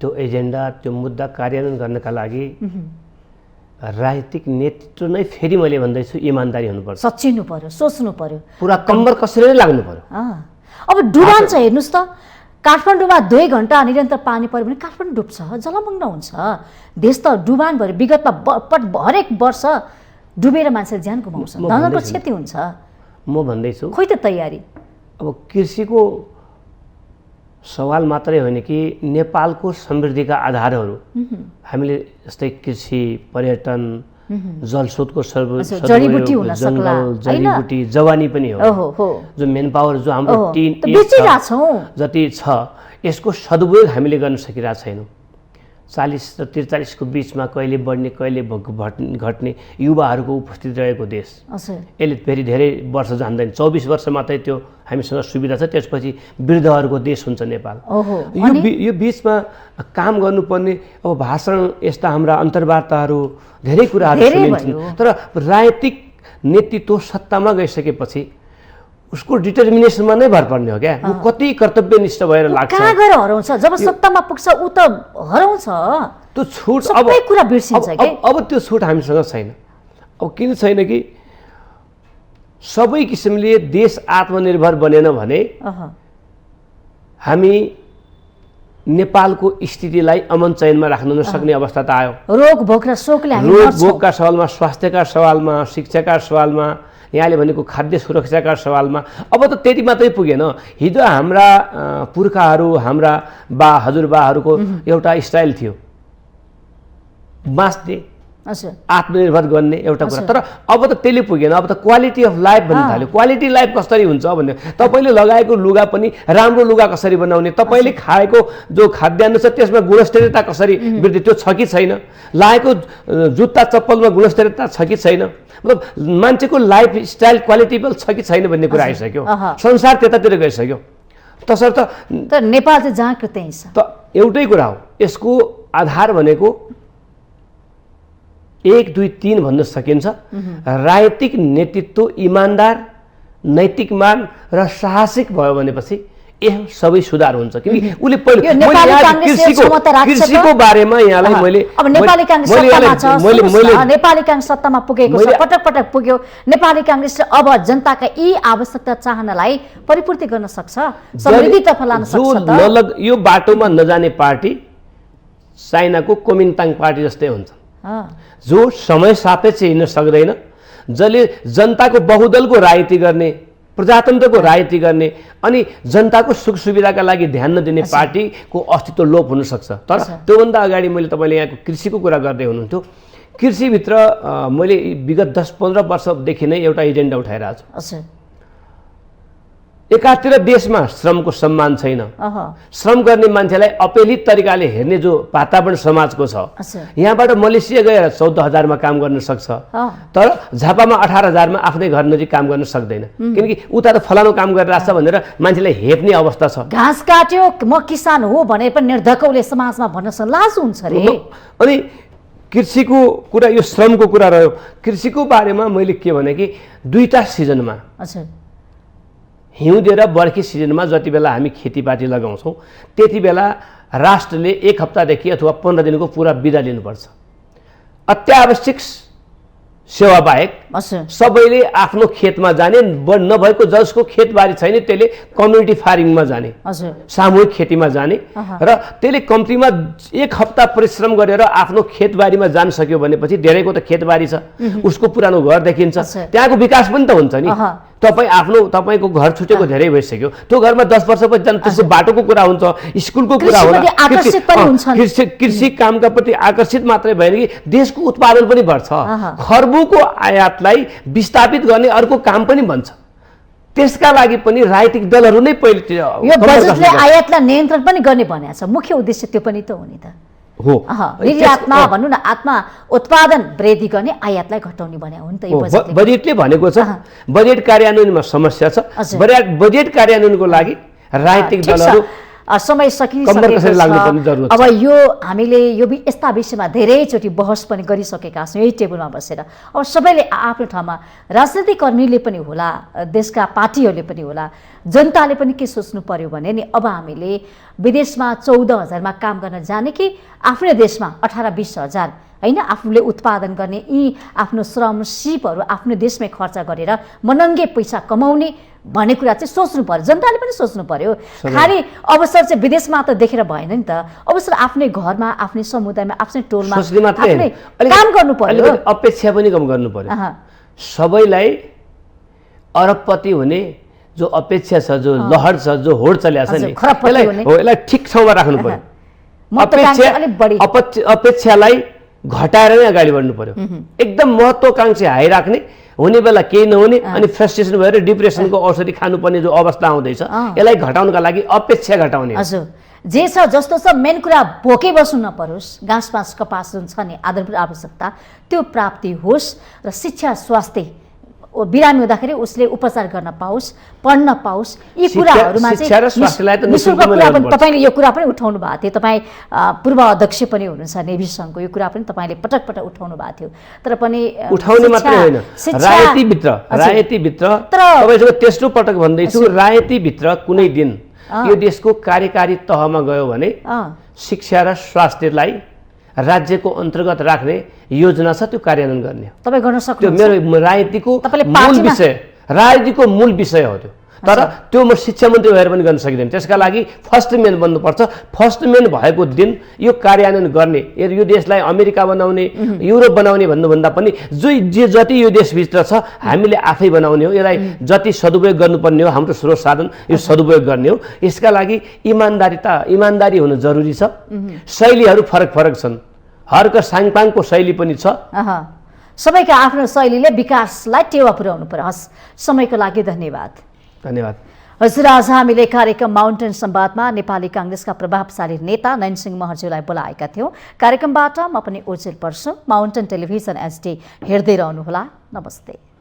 त्यो एजेन्डा, त्यो मुद्दा कार्यान्वयन गर्नका लागि राजनीतिक नेतृत्व नै फेरि मैले भन्दैछु इमान्दारी हुनुपर्छ, सच्चिनु पर्यो, सोच्नु पर्यो, पुरा कम्बर कसरी नै लाग्नु पर्यो। अब डुबान छ हेर्नुहोस् त, काठमाडौँमा 2 घण्टा निरन्तर पानी पऱ्यो भने काठमाडौँ डुब्छ, जलमग्न हुन्छ। देश त डुबान भयो, विगतमा हरेक वर्ष डुबेर मान्छेले ज्यान गुमाउँछ, धनको क्षति हुन्छ। म भन्दैछु खोइ त तयारी। अब कृषिको सवाल मात्रै होइन कि नेपालको समृद्धिका आधारहरू हामीले जस्तै कृषि, पर्यटन, जलस्रोतको जडीबुटी हुन सक्ला, जडीबुटी, जवानी पनि हो, जो मेन पावर जो हाम्रो जति छ यसको सदुपयोग हामीले गर्न सकिरहेको छैनौँ। 40 र 43 को बीचमा कहिले बढ्ने कहिले घट्ने युवाहरूको उपस्थिति रहेको देश, यसले फेरि धेरै वर्ष जान्दैन। 24 वर्ष मात्रै त्यो हामीसँग सुविधा छ, त्यसपछि वृद्धहरूको देश हुन्छ नेपाल। यो बिचमा काम गर्नुपर्ने अब भाषण, यस्ता हाम्रा अन्तर्वार्ताहरू, धेरै कुराहरू सुनिन्छन्। तर राजनीतिक नेतृत्व सत्तामा गइसकेपछि उसको डिटर्मिनेसनमा नै भर पर्ने हो क्या। ऊ कति कर्तव्यनिष्ठ भएर लाग्छ, कहाँ गएर हराउँछ, जब सत्तामा पुग्छ ऊ त हराउँछ। त्यो छुट सबै कुरा बिर्सिन्छ के। अब त्यो छुट हामीसँग छैन। अब किन छैन कि सबै किसिमले देश आत्मनिर्भर बनेन भने हामी नेपालको स्थितिलाई अमन चयनमा राख्न नसक्ने अवस्था त आयो। रोग भोग र शोकले हामी रोग भोगका सवालमा, स्वास्थ्यका सवालमा, शिक्षाका सवालमा, यहाँले भनेको खाद्य सुरक्षाका सवालमा अब त त्यति मात्रै पुगेन। हिजो हाम्रा पुर्खाहरू, हाम्रा हजुरबाहरूको एउटा स्टाइल थियो, बाँच्ने, आत्मनिर्भर गर्ने एउटा कुरा। तर अब त त्यसले पुगेन। अब त क्वालिटी अफ लाइफ भन्ने थाल्यो। क्वालिटी लाइफ कसरी हुन्छ भन्ने, तपाईँले लगाएको लुगा पनि राम्रो लुगा कसरी बनाउने, तपाईँले खाएको जो खाद्यान्न छ त्यसमा गुणस्तरीयता कसरी वृद्धि, त्यो छ कि छैन, लगाएको जुत्ता चप्पलमा गुणस्तरीयता छ कि छैन, मतलब मान्छेको लाइफ स्टाइल क्वालिटेबल छ कि छैन भन्ने कुरा आइसक्यो। संसार त्यतातिर गइसक्यो। तसर्थ नेपाल चाहिँ जहाँको त्यही छ। त एउटै कुरा हो, यसको आधार भनेको 1, 2, 3 भन्न सकिन्छ। राजनीतिक नेतृत्व इमान्दार, नैतिकमान र साहसिक भयो भनेपछि यो सबै सुधार हुन्छ। किनकि उसले पहिले कृषिको बारेमा यहाँलाई मैले अब नेपाली कांग्रेस सत्तामा छ, नेपाली कांग्रेस सत्तामा पुगेको छ, पटक पटक पुग्यो। नेपाली कांग्रेसले अब जनताका यी आवश्यकता चाहनालाई परिपूर्ति गर्न सक्छ, समृद्धितर्फ लान सक्छ। यो बाटोमा नजाने पार्टी चाइनाको कोमिन्ताङ पार्टी जस्तै हुन्छ, जो समय सापेक्ष हिँड्न सक्दैन, जसले जनताको बहुदलको राजनीति गर्ने, प्रजातन्त्रको राजनीति गर्ने अनि जनताको सुख सुविधाका लागि ध्यान नदिने पार्टीको अस्तित्व लोप हुन सक्छ। तर त्योभन्दा अगाडि मैले तपाईँले यहाँको कृषिको कुरा गर्दै हुनुहुन्थ्यो। कृषिभित्र मैले विगत 10-15 वर्षदेखि नै एउटा एजेन्डा उठाइरहेको छु। एकातिर देशमा श्रमको सम्मान छैन, श्रम गर्ने मान्छेलाई अपेलित तरिकाले हेर्ने जो वातावरण समाजको छ। यहाँबाट मलेसिया गएर 14,000 मा काम गर्न सक्छ, तर झापामा 18,000 मा आफ्नै घर नजिक काम गर्न सक्दैन। किनकि उता त फलानु काम गरिरहेछ भनेर मान्छेलाई हेप्ने अवस्था छ। घाँस काट्यो म किसान हो भने पनि निर्धकौले समाजमा भन्न लाज हुन्छ रे। अनि कृषिको कुरा, यो श्रमको कुरा रह्यो। कृषिको बारेमा मैले के भने कि 2टा सिजनमा, हिउँदे र बर्खी सिजनमा जति बेला हामी खेतीपाती लगाउँछौँ त्यति बेला राष्ट्रले 1 हप्तादेखि अथवा 15 दिनको पुरा बिदा लिनुपर्छ। अत्यावश्यक सेवा बाहेक सबैले आफ्नो खेतमा जाने, नभएको जसको खेतबारी छैन त्यसले कम्युनिटी फार्मिङमा जाने, सामूहिक खेतीमा जाने र त्यसले कम्तीमा 1 हप्ता परिश्रम गरेर आफ्नो खेतबारीमा जान सक्यो भनेपछि धेरैको त खेतबारी छ, उसको पुरानो घर देखिन्छ, त्यहाँको विकास पनि त हुन्छ नि। तपाईको घर छुटेको धेरै भइसक्यो, त्यो घरमा 10 वर्षपछि जानु, त्यसको बाटोको कुरा हुन्छ, स्कुलको कुरा होला। कृषि कामका प्रति आकर्षित मात्रै भएन कि देशको उत्पादन पनि बढ्छ, खर्बुको आयातलाई विस्थापित गर्ने अर्को काम पनि बन्छ। त्यसका लागि पनि राजनीतिक दलहरू नै पहिले यो बजेटले आयातलाई नियन्त्रण पनि गर्ने भनेको छ। मुख्य उद्देश्य त्यो पनि त हो नि त हो। निर्यातमा भनौँ न, आत्मा उत्पादन वृद्धि गर्ने, आयातलाई घटाउने भने हो नि त यो बजेटले भनेको छ। बजेट कार्यान्वयनमा समस्या छ। बजेट कार्यान्वयनको लागि राजनीतिक दलहरू समय सकिसकेको। अब यो हामीले यो यस्ता विषयमा धेरैचोटि बहस पनि गरिसकेका छौँ यही टेबलमा बसेर। अब सबैले आफ्नो ठाउँमा, राजनीतिक कर्मीले पनि होला, देशका पार्टीहरूले पनि होला, जनताले पनि के सोच्नु पर्यो भने नि, अब हामीले विदेशमा 14,000 मा काम गर्न जाने कि आफ्नै देशमा 18-20 हजार हैन आफूले उत्पादन गर्ने यी आफ्नो श्रम सिपहरू आफ्नो देशमै खर्च गरेर मनङ्गे पैसा कमाउने भन्ने कुरा चाहिँ सोच्नु पर्यो। जनताले पनि सोच्नु पर्यो। खाली अवसर चाहिँ विदेशमा त देखेर भएन नि त, अवसर आफ्नै घरमा, आफ्नै समुदायमा, आफ्नै टोलमा काम गर्नु पर्यो। अपेक्षा पनि कम गर्नु पर्यो। सबैलाई अरबपति हुने जो अपेक्षा छ, जो लहर छ, जो होड चलेको छ नि, यसलाई ठिक ठाउँमा राख्नु पर्यो। अपेक्षालाई घटाएर नै अगाडि बढ्नु पर्यो। एकदम महत्त्वाकांक्षा हाई राख्ने, हुने बेला केही नहुने अनि फ्रस्ट्रेसन भएर डिप्रेसनको औषधि खानुपर्ने जो अवस्था आउँदैछ, यसलाई घटाउनका लागि अपेक्षा घटाउने। हजुर, जे छ जस्तो छ मेन कुरा भोकै बस्नु नपरोस्, घाँस पास कपास जुन छ नि आधारभूत आवश्यकता त्यो प्राप्ति होस् र शिक्षा स्वास्थ्य बिरामी हुँदाखेरि उसले उपचार गर्न पाओस्, पढ्न पाओस्। यी कुराहरूमा चाहिँ तपाईँले यो कुरा पनि उठाउनु भएको थियो। तपाईँ पूर्व अध्यक्ष पनि हुनुहुन्छ नेभी सङ्घको, यो कुरा पनि तपाईँले पटक पटक उठाउनु भएको थियो। तर पनि उठाउने मात्रै होइन, राजनीतिभित्र तपाईँसँग तेस्रो पटक भन्दैछु, राजनीतिभित्र कुनै दिन यो देशको कार्यकारी तहमा गयो भने शिक्षा र स्वास्थ्यलाई राज्यको अन्तर्गत राख्ने योजना छ, त्यो कार्यान्वयन गर्ने तपाईँ गर्न सक्नुहुन्छ। त्यो मेरो राजनीतिको मूल विषय हो त्यो। तर त्यो म शिक्षा मन्त्री भएर पनि गर्न सकिँदैन। त्यसका लागि फर्स्ट मेन बन्नुपर्छ। फर्स्ट मेन भएको दिन यो कार्यान्वयन गर्ने, यो देशलाई अमेरिका बनाउने, युरोप बनाउने भन्नुभन्दा पनि जति यो देशभित्र छ हामीले आफै बनाउने हो। यसलाई जति सदुपयोग गर्नुपर्ने हो, हाम्रो स्रोत साधन यो सदुपयोग गर्ने हो। यसका लागि इमान्दारी हुनु जरुरी छ। शैलीहरू फरक फरक छन्, हरका साङपाङको शैली पनि छ। सबैका आफ्नो शैलीले विकासलाई टेवा पुर्याउनु पर्यो। हस्, समयको लागि धन्यवाद। हजुर, आज हामीले कार्यक्रम माउन्टेन संवादमा नेपाली कांग्रेसका प्रभावशाली नेता नयनसिंह महर्ज्यूलाई बोलाएका थियौं। कार्यक्रमबाट म पनि ओजेल पर्छु। माउन्टेन टेलिभिजन एचडी हेर्दै रहनुहोला। नमस्ते।